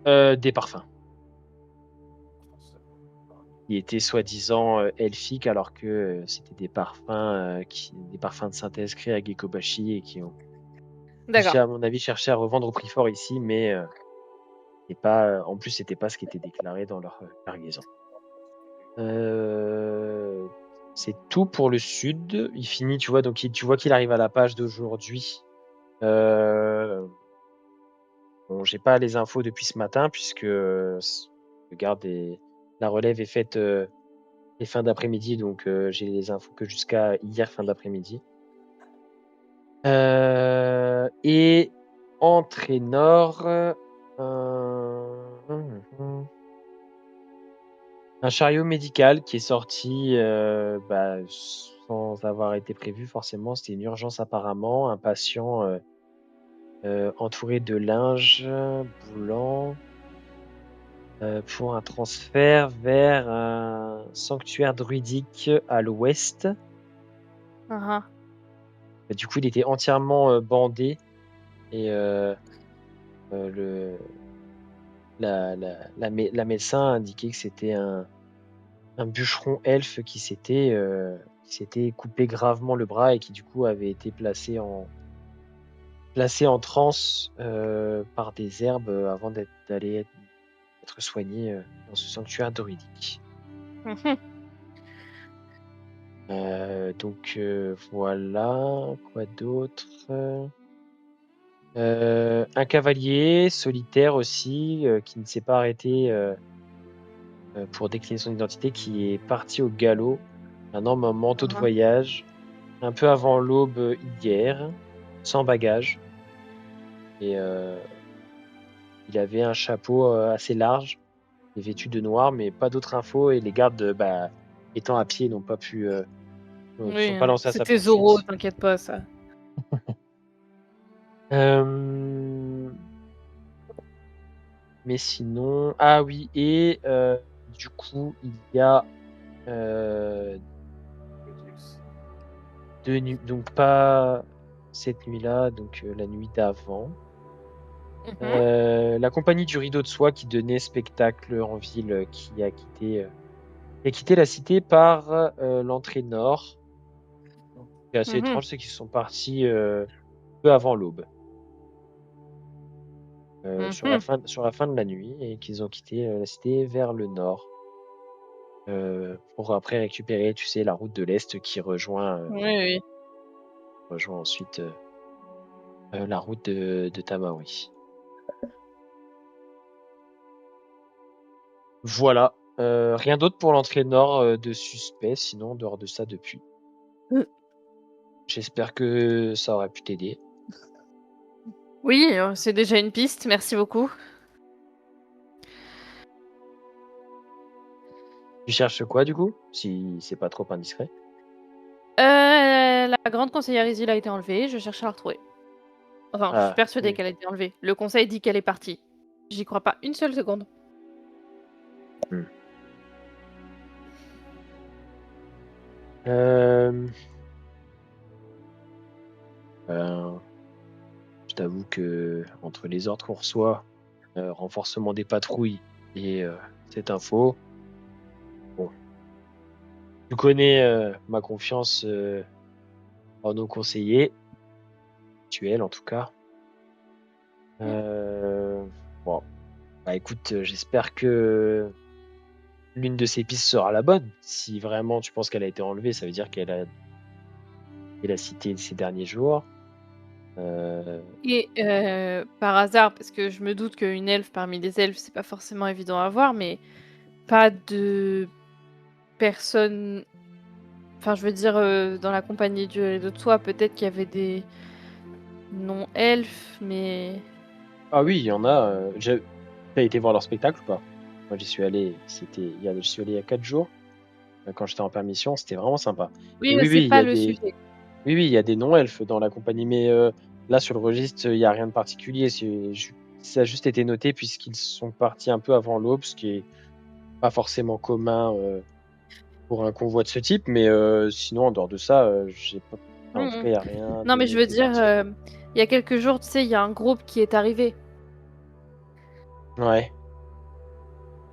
Des parfums. Qui étaient soi-disant elfiques, alors que c'était des parfums, des parfums de synthèse créés à Gekobashi et qui ont, D'accord. à mon avis, cherché à revendre au prix fort ici, mais et pas, en plus, c'était pas ce qui était déclaré dans leur cargaison. C'est tout pour le sud. Il finit, tu vois, donc tu vois qu'il arrive à la page d'aujourd'hui. Bon, j'ai pas les infos depuis ce matin puisque la relève est faite les fins d'après-midi, donc j'ai les infos que jusqu'à hier fin d'après-midi. Et entrée nord, un chariot médical qui est sorti sans avoir été prévu forcément. C'était une urgence apparemment. Un patient entouré de linge boulant pour un transfert vers un sanctuaire druidique à l'ouest. Ah ah. Du coup, il était entièrement bandé et la médecin a indiqué que c'était un bûcheron elfe qui s'était coupé gravement le bras et qui du coup avait été placé en transe par des herbes avant d'aller être soigné dans ce sanctuaire druidique. Mhm. Donc voilà, quoi d'autre? Un cavalier solitaire aussi qui ne s'est pas arrêté pour décliner son identité, qui est parti au galop, un homme en manteau de Ah ah. voyage, un peu avant l'aube hier, sans bagage. Et il avait un chapeau assez large, et vêtu de noir, mais pas d'autres infos. Et les gardes, étant à pied, n'ont pas pu, ne Oui, sont pas lancés à sa c'était Zoro, poursuite. t'inquiète pas, ça. Mais sinon, ah oui, et du coup, il y a 2 nuits, donc pas cette nuit-là, donc la nuit d'avant. Mhm. La compagnie du Rideau de Soie qui donnait spectacle en ville, qui a quitté la cité par l'entrée nord. Ce qui est assez Mhm. étrange, c'est qu'ils sont partis peu avant l'aube, sur la Mhm. fin de la nuit, et qu'ils ont quitté la cité vers le nord pour après récupérer, tu sais, la route de l'Est qui rejoint Oui, oui. ensuite la route de Tamaori. Voilà. Rien d'autre pour l'entrée nord de suspect, sinon en dehors de ça depuis. J'espère que ça aurait pu t'aider. Oui, c'est déjà une piste, merci beaucoup. Tu cherches quoi du coup? Si c'est pas trop indiscret. La grande conseillère Isil a été enlevée, je cherche à la retrouver. Enfin, je suis Ah persuadée oui. qu'elle a été enlevée. Le conseil dit qu'elle est partie. J'y crois pas une seule seconde. Hmm. Euh, ben, je t'avoue que entre les ordres qu'on reçoit, renforcement des patrouilles et cette info, Tu connais ma confiance en nos conseillers, actuels en tout cas. Bon, bah écoute, j'espère que l'une de ces pistes sera la bonne. Si vraiment tu penses qu'elle a été enlevée, ça veut dire qu'elle a cité ces derniers jours. Et par hasard, parce que je me doute qu'une elfe parmi les elfes, c'est pas forcément évident à voir, mais pas de personne. Enfin, je veux dire, dans la compagnie de toi, peut-être qu'il y avait des non-elfes, mais. Ah oui, il y en a. T'as été voir leur spectacle ou pas? Moi, j'y suis allé. Je suis allé il y a 4 jours. Quand j'étais en permission, c'était vraiment sympa. Oui, Et mais oui, c'est oui, il y pas a le des. sujet. Oui, oui, il y a des non-elfes dans la compagnie, mais là sur le registre, il y a rien de particulier. Ça a juste été noté puisqu'ils sont partis un peu avant l'aube, ce qui est pas forcément commun pour un convoi de ce type. Mais sinon, en dehors de ça, j'ai pas. Enfin, en tout Mmh cas, mh. il y a rien Non, mais je veux de dire, particulier. il y a quelques jours, tu sais, il y a un groupe qui est arrivé Ouais.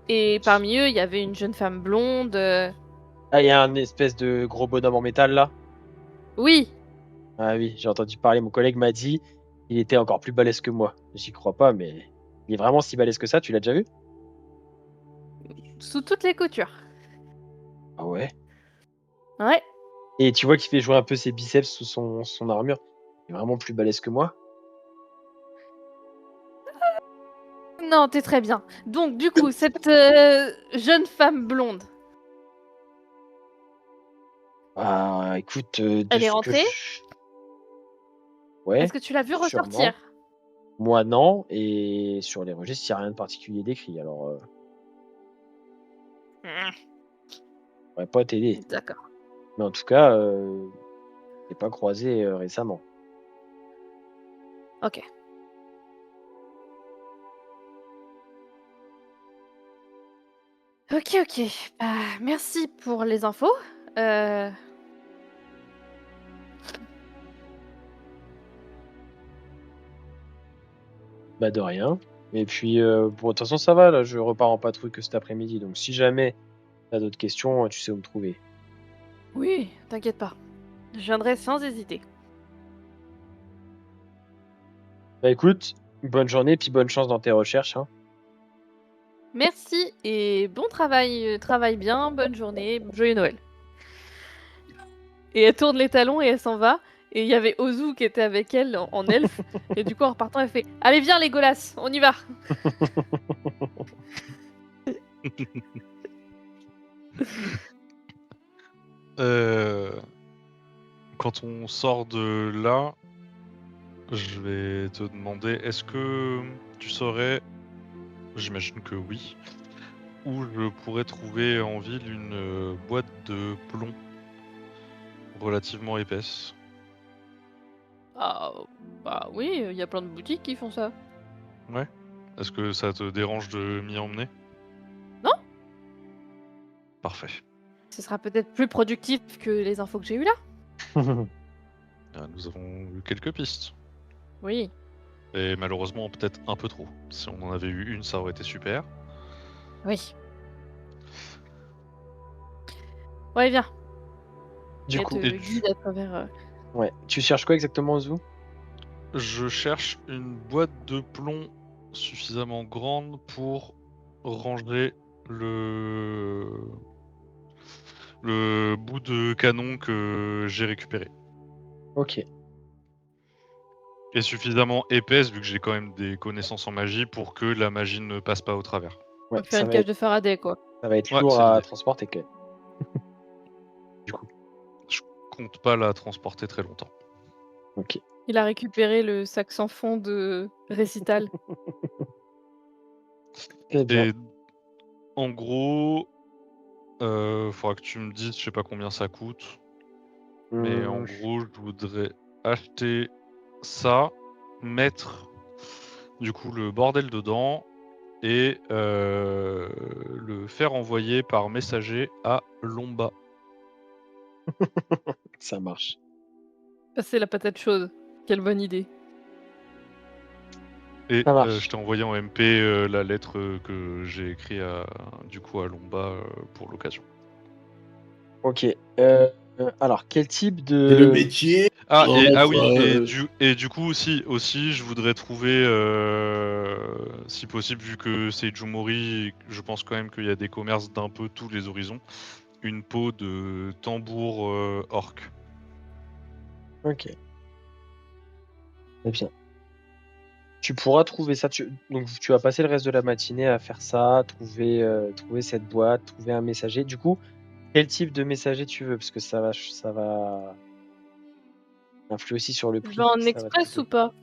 et parmi eux, il y avait une jeune femme blonde, Ah, il y a un espèce de gros bonhomme en métal là. oui, Ah oui, j'ai entendu parler, mon collègue m'a dit, il était encore plus balèze que moi. J'y crois pas, mais il est vraiment si balèze que ça, tu l'as déjà vu? sous toutes les coutures. Ah ouais. Ouais. Et tu vois qu'il fait jouer un peu ses biceps sous son armure. Il est vraiment plus balèze que moi. Non, tu es très bien. Donc du coup, cette, jeune femme blonde, Bah écoute, de elle est ce que rentrée? je ouais, Est-ce que tu l'as vue ressortir? sûrement. Moi non, et sur les registres, il y a rien de particulier décrit, alors Mmh, je pourrais pas t'aider. d'accord. Mais en tout cas, je l'ai pas croisé, récemment. OK. OK, OK. Bah, merci pour les infos. Heu, Bah de rien. Et puis, bon, de toute façon ça va là, je repars en patrouille que cet après-midi, donc si jamais tu as d'autres questions, tu sais où me trouver. oui, t'inquiète pas. Je viendrai sans hésiter. Bah écoute, bonne journée, puis bonne chance dans tes recherches, hein. Merci et bon travail, travaille bien, bonne journée, joyeux Noël. Et elle tourne les talons et elle s'en va. Et il y avait Ozu qui était avec elle en elfe. Et du coup, en repartant, elle fait: «Allez, viens, Légolas, on y va!» Euh, Quand on sort de là, je vais te demander, est-ce que tu saurais, j'imagine que oui, où je pourrais trouver en ville une boîte de plomb relativement épaisse? Ah, bah oui, il y a plein de boutiques qui font ça. Ouais. Est-ce que ça te dérange de m'y emmener? Non? Parfait. Ce sera peut-être plus productif que les infos que j'ai eues là. Nous avons eu quelques pistes. Oui. Et malheureusement, peut-être un peu trop. Si on en avait eu une, ça aurait été super. Oui. Ouais, viens. Du Elle coup, te guide à travers, ouais, tu cherches quoi exactement, Ouzou? Je cherche une boîte de plomb suffisamment grande pour ranger le bout de canon que j'ai récupéré. OK. Et suffisamment épaisse, vu que j'ai quand même des connaissances en magie, pour que la magie ne passe pas au travers. on Ouais, va faire une cage de Faraday, quoi. ça va être Ouais, lourd c'est à l'idée. transporter quand même. Du coup, Je compte pas la transporter très longtemps. OK. Il a récupéré le sac sans fond de récital. Très bien. Et en gros, faudra que tu me dises, je sais pas combien ça coûte, mais en Mmh, gros, je voudrais acheter ça, mettre du coup le bordel dedans et le faire envoyer par messager à Lomba. ça marche. Passer la patate chaude. Quelle bonne idée. Et Ça je marche. t'ai envoyé en MP la lettre que j'ai écrite du coup à Lomba pour l'occasion. Ok. Alors, quel type Et le de... métier. Ah, Oh, et, ah oui, enfin, et du coup aussi, je voudrais trouver, si possible, vu que c'est Jumori, je pense quand même qu'il y a des commerces d'un peu tous les horizons, une peau de tambour orc. Ok. Très bien. Tu pourras trouver ça. Donc, tu vas passer le reste de la matinée à faire ça, trouver cette boîte, trouver un messager. Du coup, quel type de messager tu veux? Parce que ça va influer aussi sur le Je vais prix. en Ça va te express ou coûter. pas?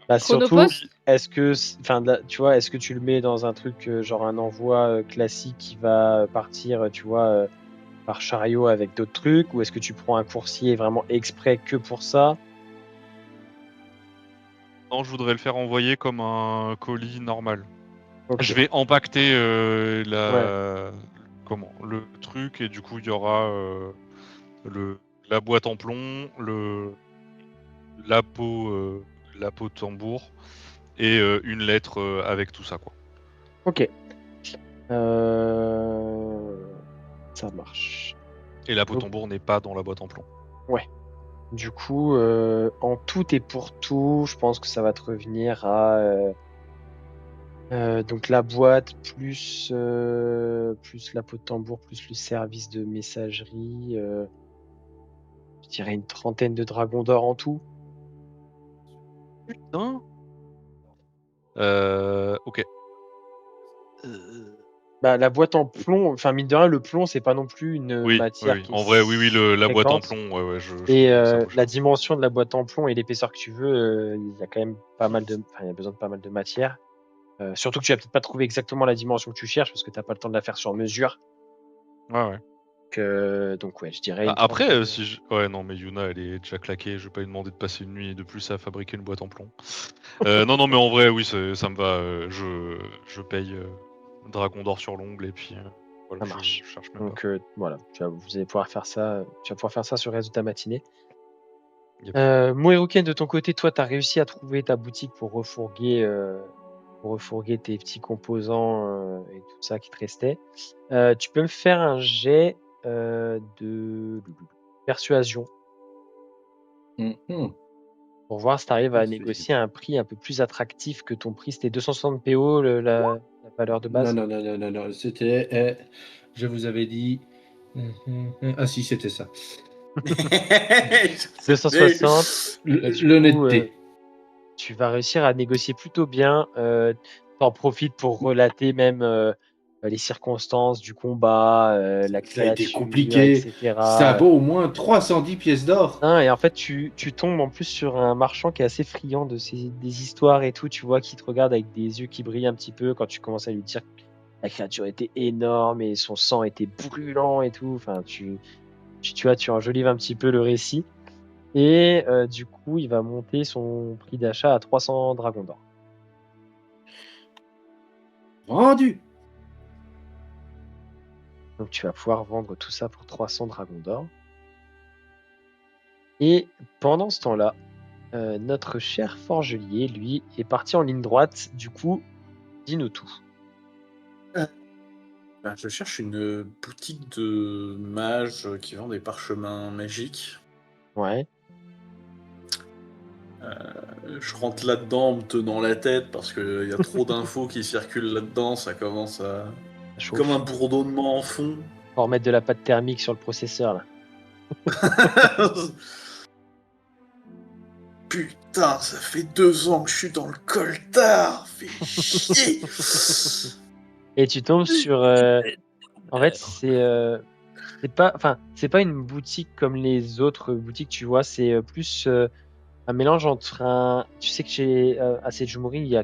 Bah, surtout, Chronopost? est-ce que, enfin, tu vois, est-ce que tu le mets dans un truc genre un envoi classique qui va partir, tu vois, par chariot avec d'autres trucs, ou est-ce que tu prends un coursier vraiment exprès que pour ça? Non, je voudrais le faire envoyer comme un colis normal. Ok. Je vais empaqueter Ouais. le truc, et du coup il y aura la boîte en plomb, la peau, la peau de tambour, et une lettre avec tout ça, quoi. Ok. Ça marche. Et la peau de Donc, tambour n'est pas dans la boîte en plomb. ouais. Du coup, en tout et pour tout, je pense que ça va te revenir à donc la boîte plus la peau de tambour plus le service de messagerie. Je dirais une trentaine de dragons d'or en tout. Putain. Ok. Bah, la boîte en plomb, enfin mine de rien, le plomb, c'est pas non plus une Oui, oui, matière oui. qui est En vrai, oui, la boîte en fréquente. plomb, ouais, Et ça vaut la cher. dimension de la boîte en plomb et l'épaisseur que tu veux, il y a quand même pas mal de, enfin, il y a besoin de pas mal de matière. Surtout que tu vas peut-être pas trouver exactement la dimension que tu cherches parce que t'as pas le temps de la faire sur mesure. Ouais, ouais. Donc ouais, je dirais une Après, trentaine. ouais, non, mais Yuna, elle est déjà claquée. Je vais pas lui demander de passer une nuit de plus à fabriquer une boîte en plomb. Non, non, mais en vrai, oui, ça me va. Je paye Dragon d'or sur l'ongle, et puis voilà, Ça je marche. cherche même pas. Donc voilà, vous allez pouvoir faire ça. Tu vas pouvoir faire ça sur le reste de ta matinée. Yep. Moeruken, de ton côté, toi, tu as réussi à trouver ta boutique pour refourguer tes petits composants et tout ça qui te restait. Tu peux me faire un jet de persuasion Mhm. pour voir si tu arrives à C'est- négocier un prix un peu plus attractif que ton prix. C'était 260 PO, la valeur de Non, base. non, non, non, non, non. C'était. Je vous avais dit. Ah, si, c'était ça. 260. Et du coup, L'honnêteté. tu vas réussir à négocier plutôt bien. T'en profites pour relater même les circonstances du combat, la Ça a été créature, compliqué. Ça etc. vaut au moins 310 pièces d'or. Hein, et en fait, tu tombes en plus sur un marchand qui est assez friand des histoires et tout, tu vois, qui te regarde avec des yeux qui brillent un petit peu quand tu commences à lui dire que la créature était énorme et son sang était brûlant et tout. Enfin, tu vois, tu enjolives un petit peu le récit. Et du coup, il va monter son prix d'achat à 300 dragons d'or. Vendu. Donc tu vas pouvoir vendre tout ça pour 300 dragons d'or. Et pendant ce temps-là, notre cher forgelier, lui, est parti en ligne droite. Du coup, dis-nous tout. Ben, je cherche une boutique de mages qui vend des parchemins magiques. Ouais. Je rentre là-dedans en me tenant la tête parce qu'il y a trop d'infos qui circulent là-dedans, ça commence à... Ça chauffe. Comme un bourdonnement en fond. Faut remettre de la pâte thermique sur le processeur là. Putain, ça fait 2 ans que je suis dans le coltard, fait chier. Et tu tombes sur. En fait, c'est pas une boutique comme les autres boutiques, tu vois. C'est plus un mélange entre un. Tu sais que chez à Sejumori, il y a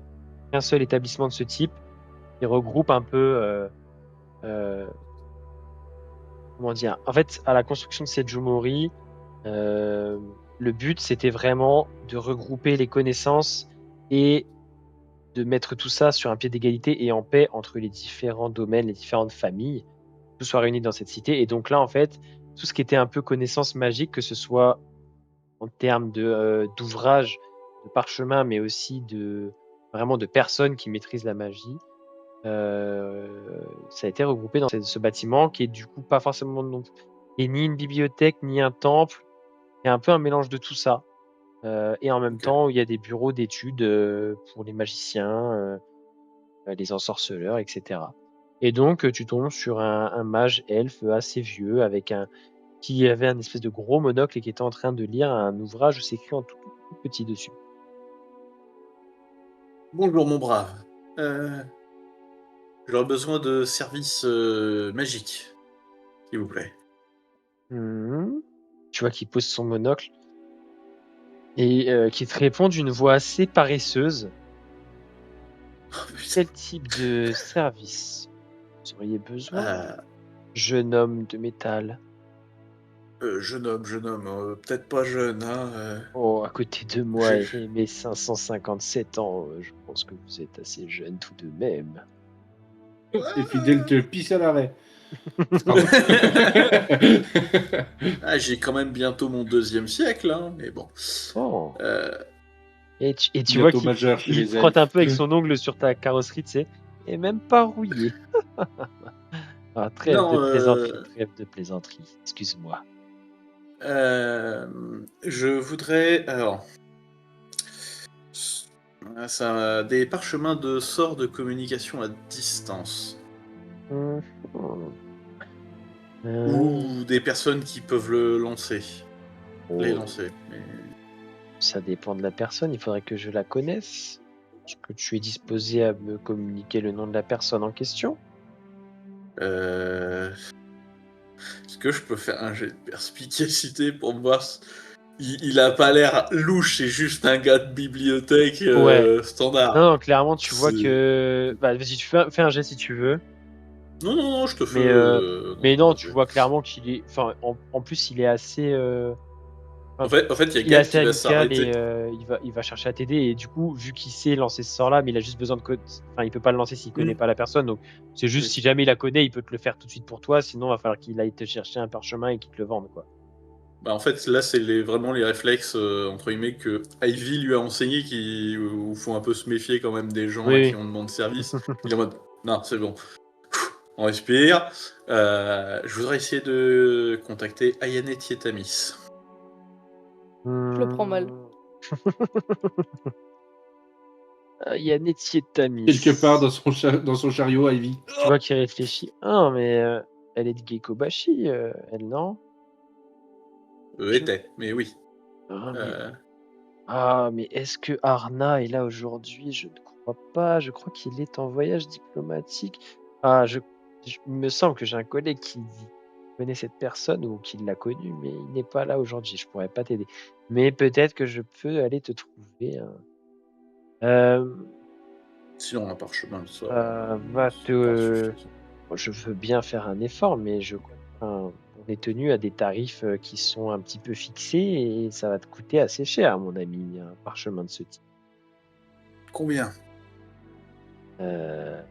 qu'un seul établissement de ce type qui regroupe un peu. Euh, comment dire? En fait, à la construction de Sejumori, le but c'était vraiment de regrouper les connaissances et de mettre tout ça sur un pied d'égalité et en paix entre les différents domaines, les différentes familles, tout soit réuni dans cette cité. Et donc là, en fait, tout ce qui était un peu connaissance magique, que ce soit en termes d'ouvrages, de parchemins, mais aussi vraiment de personnes qui maîtrisent la magie, Ça a été regroupé dans ce bâtiment qui est du coup pas forcément et ni une bibliothèque ni un temple. Il y a un peu un mélange de tout ça. Et en même Ok. temps, il y a des bureaux d'études pour les magiciens, les ensorceleurs, etc. Et donc, tu tombes sur un mage elfe assez vieux qui avait un espèce de gros monocle et qui était en train de lire un ouvrage où c'est écrit en tout petit dessus. Bonjour mon brave. J'aurais besoin de services magiques, s'il vous plaît. Mhm. Tu vois qu'il pose son monocle et qui te répond d'une voix assez paresseuse. Oh, putain. Quel type de service vous auriez besoin, Euh, jeune homme de métal? jeune homme, peut-être pas jeune, hein. Oh, à côté de moi J'ai- et mes 557 ans, je pense que vous êtes assez jeune tout de même. Et Fidèle te pisse à l'arrêt. Ah, j'ai quand même bientôt mon 2e siècle, hein, mais bon. Oh. Euh, Et tu vois Bientôt qu'il majeur chez il les frotte un elfes. peu avec son ongle sur ta carrosserie, tu sais, et même pas rouillé. Ah, non, trêve de plaisanterie, excuse-moi. je voudrais. Alors. Ça, des parchemins de sorts de communication à distance. Mhm. Ou des personnes qui peuvent le lancer. Les Oh, lancer. Mais... ça dépend de la personne, il faudrait que je la connaisse. Est-ce que tu es disposé à me communiquer le nom de la personne en question? Est-ce que je peux faire un jet de perspicacité pour me voir il a pas l'air louche, c'est juste un gars de bibliothèque Ouais. standard. Non, clairement, tu vois C'est- que... Bah, vas-y, fais un jet si tu veux. Non, je te fais... Mais non, non, tu vois clairement qu'il est... Enfin, en plus, il est assez... En enfin, fait, il y a il est Gad assez qui va amical et s'arrêter. il va chercher à t'aider. Et du coup, vu qu'il sait lancer ce sort-là, mais il a juste besoin de code. Enfin, il peut pas le lancer s'il connaît Mm. pas la personne. Donc, c'est juste Oui. si jamais il la connaît, il peut te le faire tout de suite pour toi. Sinon, il va falloir qu'il aille te chercher un parchemin et qu'il te le vende, quoi. Bah, en fait, là, c'est vraiment les réflexes, entre guillemets, que Ivy lui a enseigné où faut un peu se méfier quand même des gens à qui Oui. on demande service. Il est en mode, non, c'est bon. On respire. Je voudrais essayer de contacter Ayane Tietamis. Je le prends mal. Il y a Nettie Tamis. Quelque part dans son chariot, Ivy. Tu vois qu'il réfléchit. Ah, mais elle est de Gekobashi, elle, non? Était, mais oui. Ah, Euh, mais est-ce que Arna est là aujourd'hui? Je ne crois pas. Je crois qu'il est en voyage diplomatique. Ah, il me semble que j'ai un collègue qui connaît cette personne ou qui l'a connue, mais il n'est pas là aujourd'hui. Je pourrais pas t'aider. Mais peut-être que je peux aller te trouver un. Sinon, un parchemin, ça. Va c'est pas te. suffisant. Je veux bien faire un effort, mais on est tenu à des tarifs qui sont un petit peu fixés et ça va te coûter assez cher, mon ami, un parchemin de ce type. Combien? Euh,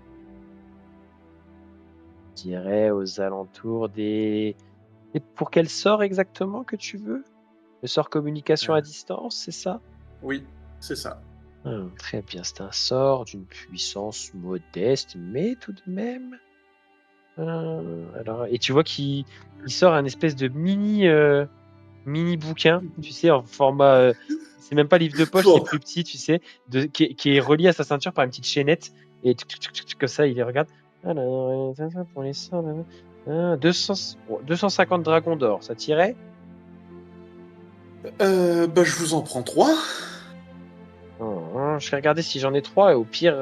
je dirais aux alentours des... Et pour quel sort exactement que tu veux? Le sort communication à distance, c'est ça? Oui, c'est ça. Très bien, c'est un sort d'une puissance modeste, mais tout de même. Alors, et tu vois qu'il sort un espèce de mini bouquin, tu sais, en format. C'est même pas livre de poche, c'est Bon. plus petit, tu sais, qui est relié à sa ceinture par une petite chaînette. Et comme ça, il les regarde. Alors, pour les sorts, 250 dragons d'or, ça tirait? Bah, je vous en prends 3. Je vais regarder si j'en ai 3 et au pire,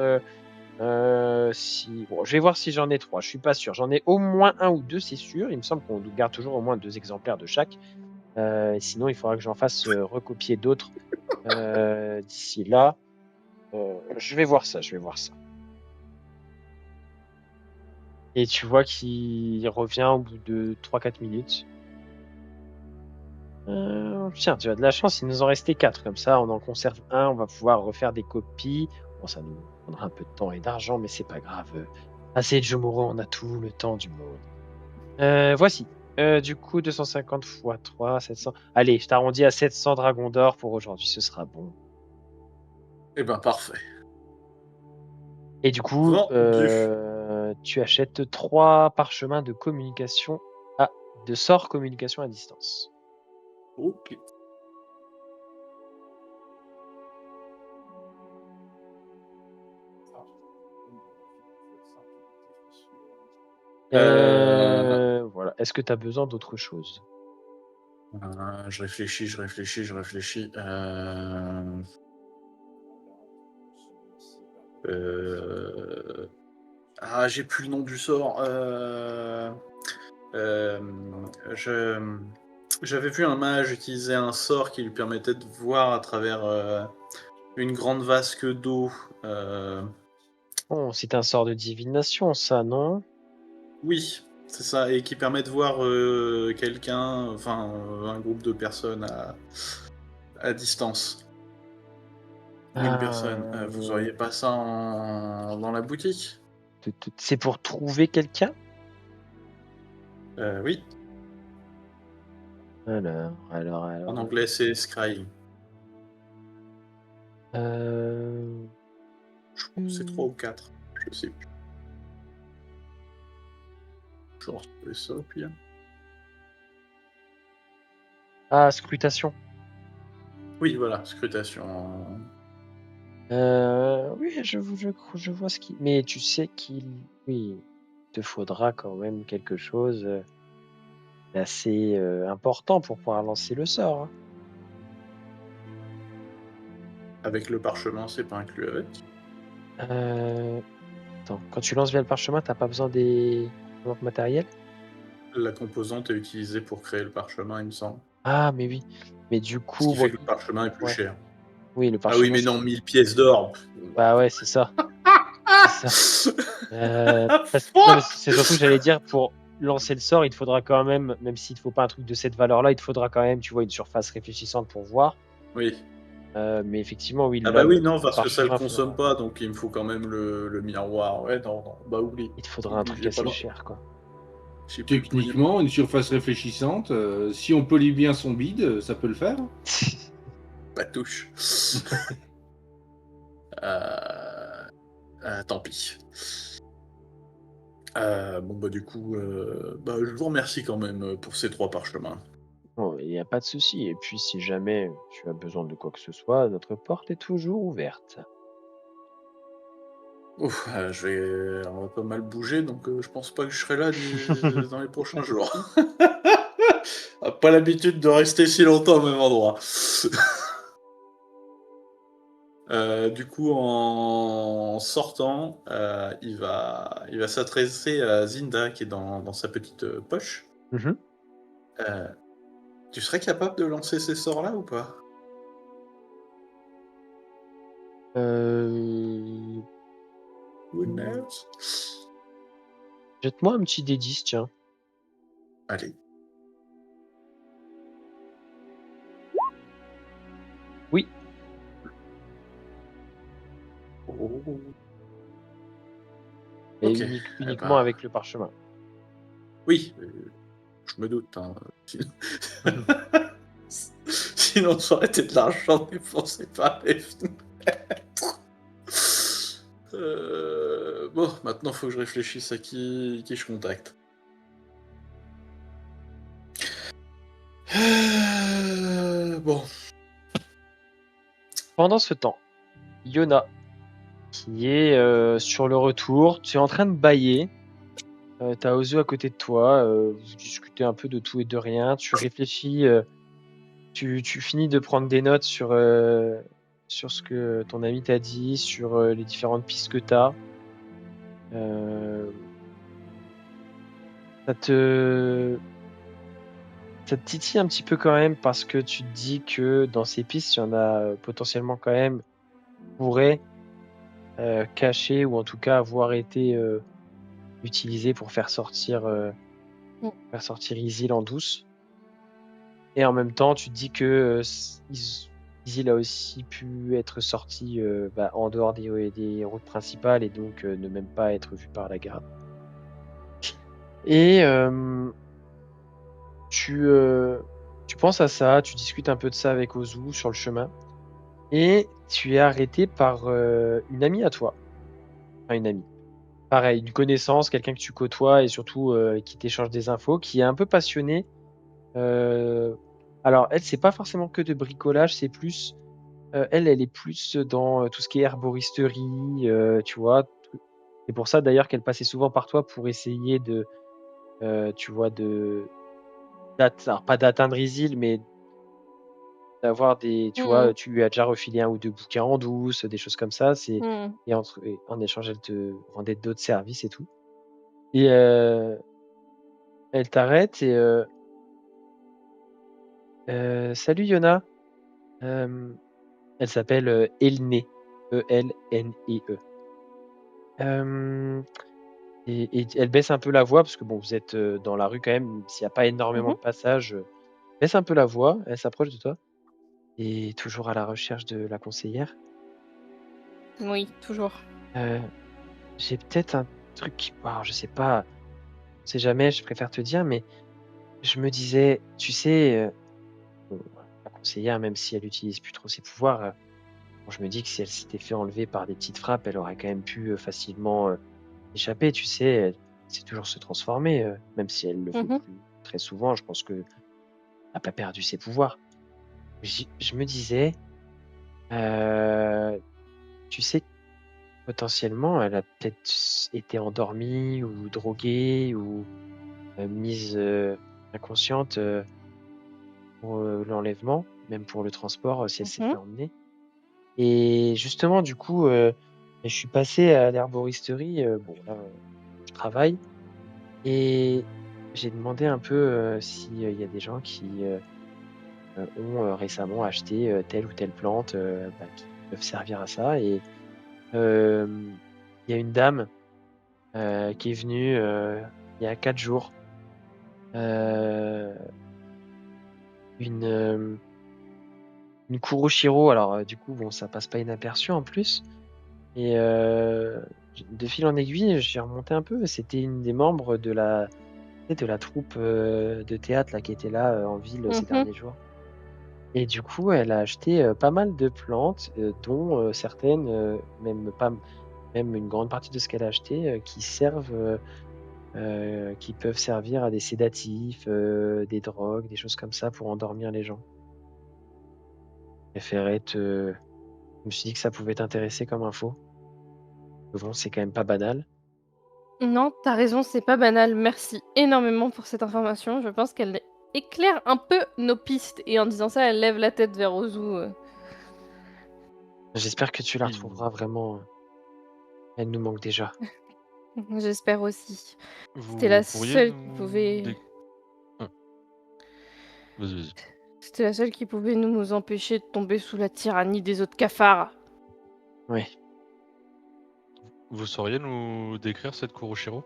bon, je vais voir si j'en ai 3. Je suis pas sûr. J'en ai au moins 1 ou 2, c'est sûr. Il me semble qu'on garde toujours au moins 2 exemplaires de chaque. Sinon, il faudra que j'en fasse recopier d'autres d'ici là. Je vais voir ça. Et tu vois qu'il revient au bout de 3-4 minutes. Tiens, tu as de la chance, il nous en restait 4. Comme ça, on en conserve un, on va pouvoir refaire des copies. Bon, ça nous prendra un peu de temps et d'argent, mais c'est pas grave. Assez de Jomoro, on a tout le temps du monde. Voici. Du coup, 250 x 3, 700. Allez, je t'arrondis à 700 dragons d'or pour aujourd'hui, ce sera bon. Eh ben, parfait. Et du coup, tu achètes 3 parchemins de communication de sort communication à distance. Ok. Voilà. Est-ce que tu as besoin d'autre chose? Je réfléchis. J'ai plus le nom du sort. J'avais vu un mage utiliser un sort qui lui permettait de voir à travers une grande vasque d'eau. Bon, c'est un sort de divination, ça, non? Oui, c'est ça, et qui permet de voir quelqu'un, enfin un groupe de personnes à distance. Ou une personne. Vous auriez pas ça dans la boutique? C'est pour trouver quelqu'un? Oui, Alors. en anglais c'est Scry. Je crois que c'est 3 ou 4, je sais plus. Je vais retrouver ça au pire. Scrutation. Oui, voilà, scrutation. Oui, je vois ce qui. Mais tu sais oui, il te faudra quand même quelque chose d'assez important pour pouvoir lancer le sort. Hein. Avec le parchemin, c'est pas inclus avec. Attends, quand tu lances via le parchemin, t'as pas besoin des composantes matérielles? La composante est utilisée pour créer le parchemin, il me semble. Ah, mais oui. Mais du Ce coup, qui fait que le parchemin est plus ouais. cher. Oui, le Ah parchemin. oui, mais non, 1000 pièces d'or. Bah ouais, c'est ça. C'est ça. Non, mais c'est surtout, j'allais dire, pour lancer le sort, il te faudra quand même s'il ne faut pas un truc de cette valeur-là, il te faudra quand même, tu vois, une surface réfléchissante pour voir. Oui. Mais effectivement, oui, Ah là, bah oui, non, parce que ça le parchemin, consomme pas, donc il me faut quand même le miroir. Ouais, non, bah oublie. il te faudra un truc J'ai pas assez le- cher, quoi. j'ai plus le Techniquement, une surface réfléchissante, si on polie bien son bide, ça peut le faire. Pas de touche. Tant pis. Bon bah du coup, je vous remercie quand même pour ces 3 parchemins. Bon, il n'y a pas de souci. Et puis, si jamais tu as besoin de quoi que ce soit, notre porte est toujours ouverte. Ouf, on va pas mal bouger, donc je pense pas que je serai là dans les prochains jours. On a pas l'habitude de rester si longtemps au même endroit. Du coup, en sortant, il va s'adresser à Zinda qui est dans sa petite poche. Mhm. Tu serais capable de lancer ces sorts-là ou pas? Who knows? Jette-moi un petit D10, tiens. Allez. Oui. Oh. Et Ok. uniquement ben, avec le parchemin. Oui, je me doute. Hein. Sinon, ça aurait été de l'argent dépensé par les fenêtres. Bon, maintenant, faut que je réfléchisse à qui je contacte. Bon. Pendant ce temps, Yona, qui est sur le retour, tu es en train de bâiller. T'as Ozu à côté de toi, vous discutez un peu de tout et de rien, tu réfléchis, tu finis de prendre des notes sur ce que ton ami t'a dit, sur les différentes pistes que t'as. Ça te titille un petit peu quand même parce que tu te dis que dans ces pistes, il y en a potentiellement quand même pourrait cacher ou en tout cas avoir été utilisé pour faire sortir Isil en douce. Et en même temps, tu te dis que Isil a aussi pu être sorti en dehors des routes principales et donc ne même pas être vu par la garde. Et tu penses à ça, tu discutes un peu de ça avec Ozu sur le chemin. Et tu es arrêté par une amie à toi Enfin, une amie. Pareil, une connaissance, quelqu'un que tu côtoies et surtout qui t'échange des infos, qui est un peu passionnée. Alors, elle, c'est pas forcément que de bricolage, c'est plus. Elle est plus dans tout ce qui est herboristerie, tu vois. C'est pour ça d'ailleurs qu'elle passait souvent par toi pour essayer de, tu vois, alors pas d'atteindre Isil, mais d'avoir des, tu vois, Mmh. tu lui as déjà refilé un ou deux bouquins en douce, des choses comme ça. Mmh. Et en échange, elle te rendait d'autres services et tout. Et elle t'arrête et salut Yona. Elle s'appelle Elne, E-L-N-E-E. Et elle baisse un peu la voix parce que bon, vous êtes dans la rue quand même, s'il n'y a pas énormément Mmh. de passages, baisse un peu la voix, elle s'approche de toi et toujours à la recherche de la conseillère. Oui, toujours. Euh, j'ai peut-être un truc, alors, je sais pas, on sait jamais, je préfère te dire, mais je me disais, tu sais, bon, la conseillère, même si elle utilise plus trop ses pouvoirs, bon, je me dis que si elle s'était fait enlever par des petites frappes, elle aurait quand même pu facilement échapper, tu sais, elle sait toujours se transformer, même si elle le fait Mmh. plus très souvent, je pense que n'a pas perdu ses pouvoirs. Je me disais, euh, tu sais, potentiellement, elle a peut-être été endormie ou droguée ou mise inconsciente pour l'enlèvement, même pour le transport si elle s'est fait Mmh. emmener. Et justement, du coup, je suis passé à l'herboristerie. Bon, là, je travaille et j'ai demandé un peu s'il y a des gens qui ont récemment acheté telle ou telle plante qui peuvent servir à ça. Et il y a une dame qui est venue il y a 4 jours. Euh, une, euh, une Kuroshiro. Alors, du coup, bon, ça passe pas inaperçu en plus. Et de fil en aiguille, j'ai remonté un peu. C'était une des membres de la troupe de théâtre là, qui était là en ville ces Mmh. derniers jours. Et du coup, elle a acheté pas mal de plantes, dont certaines, même une grande partie de ce qu'elle a acheté, qui peuvent servir à des sédatifs, des drogues, des choses comme ça pour endormir les gens. Je me suis dit que ça pouvait t'intéresser comme info. Bon, c'est quand même pas banal. Non, tu raison, c'est pas banal. Merci énormément pour cette information. Je pense qu'elle éclaire un peu nos pistes et en disant ça, elle lève la tête vers Ozu. J'espère que tu la Il- retrouveras vraiment. Elle nous manque déjà. J'espère aussi. C'était la Vous pourriez seule qui nous... pouvait Ah, vas-y, vas-y. c'était la seule qui pouvait nous empêcher de tomber sous la tyrannie des autres cafards. Oui. Vous sauriez nous décrire cette Kuroshiro?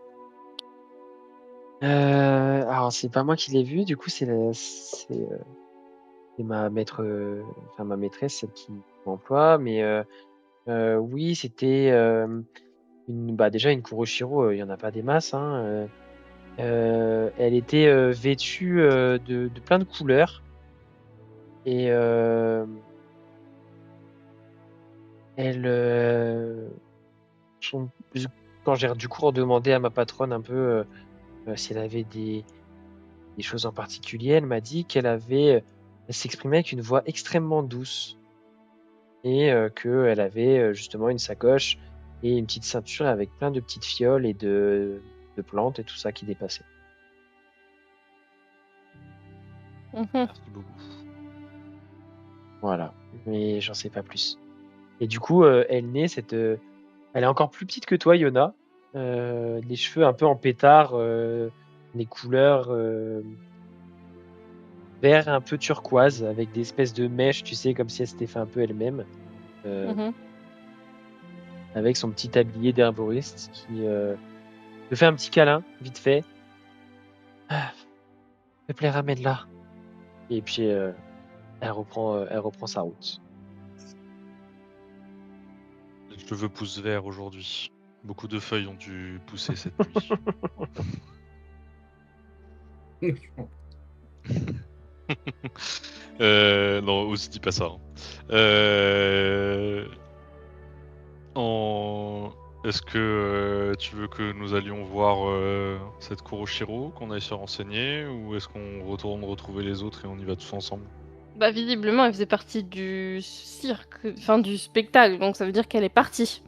Alors, c'est pas moi qui l'ai vue, du coup, c'est ma maîtresse, celle qui m'emploie. Mais oui, c'était déjà une Kuroshiro, il y en a pas des masses, hein. Elle était vêtue de plein de couleurs. Et elle, son- quand j'ai du coup redemandé à ma patronne un peu si elle avait des choses en particulier, elle m'a dit elle s'exprimait avec une voix extrêmement douce et qu'elle avait justement une sacoche et une petite ceinture avec plein de petites fioles et de plantes et tout ça qui dépassait. Mhm. Merci beaucoup. Voilà, mais j'en sais pas plus. Et du coup, elle est encore plus petite que toi, Yona. Les cheveux un peu en pétard, les couleurs vert un peu turquoise avec des espèces de mèches, tu sais, comme si elle s'était fait un peu elle-même, euh, Mhm. avec son petit tablier d'herboriste qui te fait un petit câlin, vite fait. Ah, s'il te plaît, ramène-la. Et puis, elle reprend sa route. Je veux pouce vert aujourd'hui. Beaucoup de feuilles ont dû pousser cette nuit. Non, aussi dis pas ça. Hein. En... Est-ce que tu veux que nous allions voir cette Kuroshiro, qu'on aille se renseigner, ou est-ce qu'on retourne retrouver les autres et on y va tous ensemble? Bah, visiblement, elle faisait partie du cirque, enfin du spectacle, donc ça veut dire qu'elle est partie.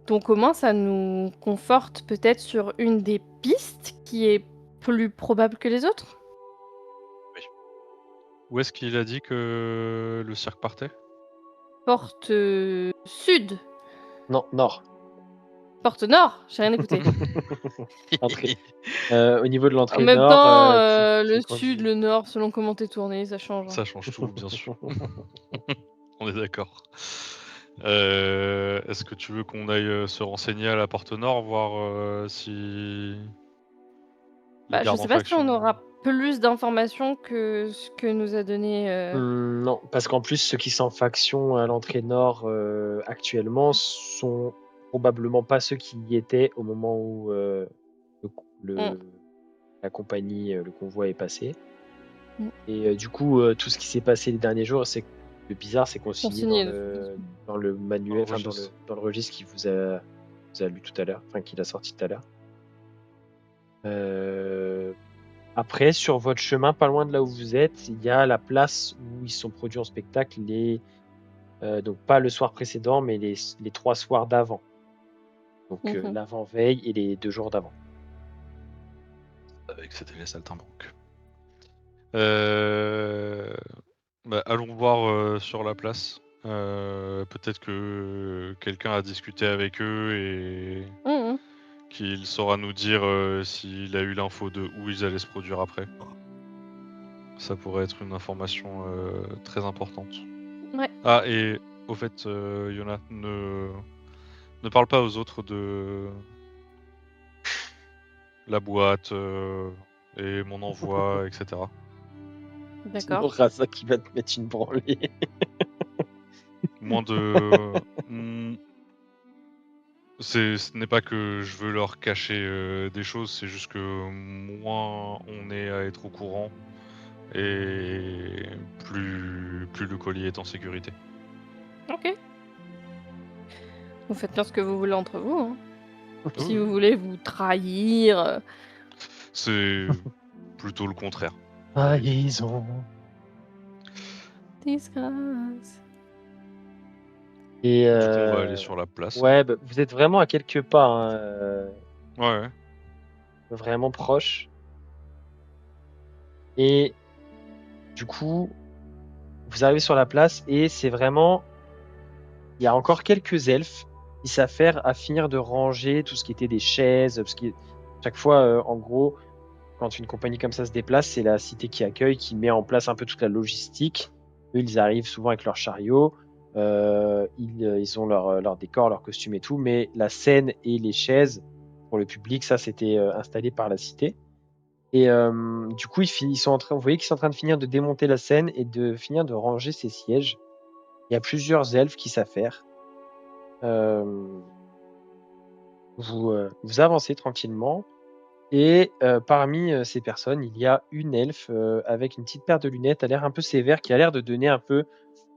Donc au moins, ça nous conforte peut-être sur une des pistes qui est plus probable que les autres. Où est-ce qu'il a dit que le cirque partait? Porte sud, Non, nord. porte nord, j'ai rien écouté. Entrée. Au niveau de En l'entrée même nord, temps, tu le conduis. sud, le nord, selon comment t'es tourné, ça change, hein. Ça change tout, bien sûr. On est d'accord. Est-ce que tu veux qu'on aille se renseigner à la porte nord, voir si les Bah, je gardes sais en pas si on faction. aura plus d'informations que ce que nous a donné, Non, parce qu'en plus, ceux qui sont en faction à l'entrée nord actuellement sont probablement pas ceux qui y étaient au moment où Mmh. la compagnie, le convoi est passé. Mmh. Et du coup, tout ce qui s'est passé les derniers jours, c'est le bizarre, c'est qu'on signait Consigné de dans le manuel, enfin registre. dans le registre qu'il vous a lu tout à l'heure, enfin qu'il a sorti tout à l'heure. Après, sur votre chemin, pas loin de là où vous êtes, il y a la place où ils sont produits en spectacle, donc pas le soir précédent, mais les 3 soirs d'avant. Donc Mmh. l'avant-veille et les 2 jours d'avant. Avec c'était les saltimbanques. Euh... Bah, allons voir sur la place. Peut-être que quelqu'un a discuté avec eux et Mmh. qu'il saura nous dire s'il a eu l'info de où ils allaient se produire après. Ça pourrait être une information très importante. Ouais. Ah, et au fait, Yona, ne parle pas aux autres de la boîte et mon envoi, etc. Sinon, D'accord. Raza qui va te mettre une branlée. Moins de... Ce n'est pas que je veux leur cacher des choses, c'est juste que moins on est à être au courant et plus le colis est en sécurité. OK. Vous faites bien ce que vous voulez entre vous, hein. Si Oui. vous voulez vous trahir, C'est plutôt le contraire. Trahison. disgrâce. Et Du coup, on va aller sur la place. ouais, bah, vous êtes vraiment à quelques pas, hein, Ouais. vraiment proches. Et du coup, vous arrivez sur la place et c'est vraiment, il y a encore quelques elfes qui s'affairent à finir de ranger tout ce qui était des chaises, parce que chaque fois, en gros, quand une compagnie comme ça se déplace, c'est la cité qui accueille, qui met en place un peu toute la logistique. Eux, ils arrivent souvent avec leur chariot, ils ont leur décor, leur costume et tout, mais la scène et les chaises pour le public, ça c'était installé par la cité. Et du coup, ils sont vous voyez qu'ils sont en train de finir de démonter la scène et de finir de ranger ses sièges. Il y a plusieurs elfes qui s'affairent. Vous avancez tranquillement. Et parmi ces personnes, il y a une elfe avec une petite paire de lunettes, a l'air un peu sévère, qui a l'air de donner un peu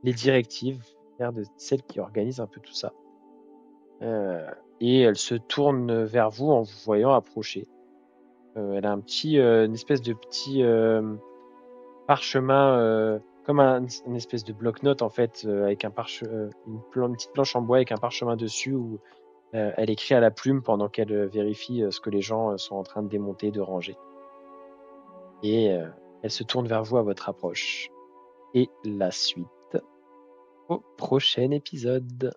les directives, a l'air de celle qui organise un peu tout ça. Et elle se tourne vers vous en vous voyant approcher. Elle a une espèce de petit parchemin, comme une espèce de bloc-notes en fait, avec une petite planche en bois avec un parchemin dessus où elle écrit à la plume pendant qu'elle vérifie ce que les gens sont en train de démonter, de ranger. Et elle se tourne vers vous à votre approche. Et la suite au prochain épisode.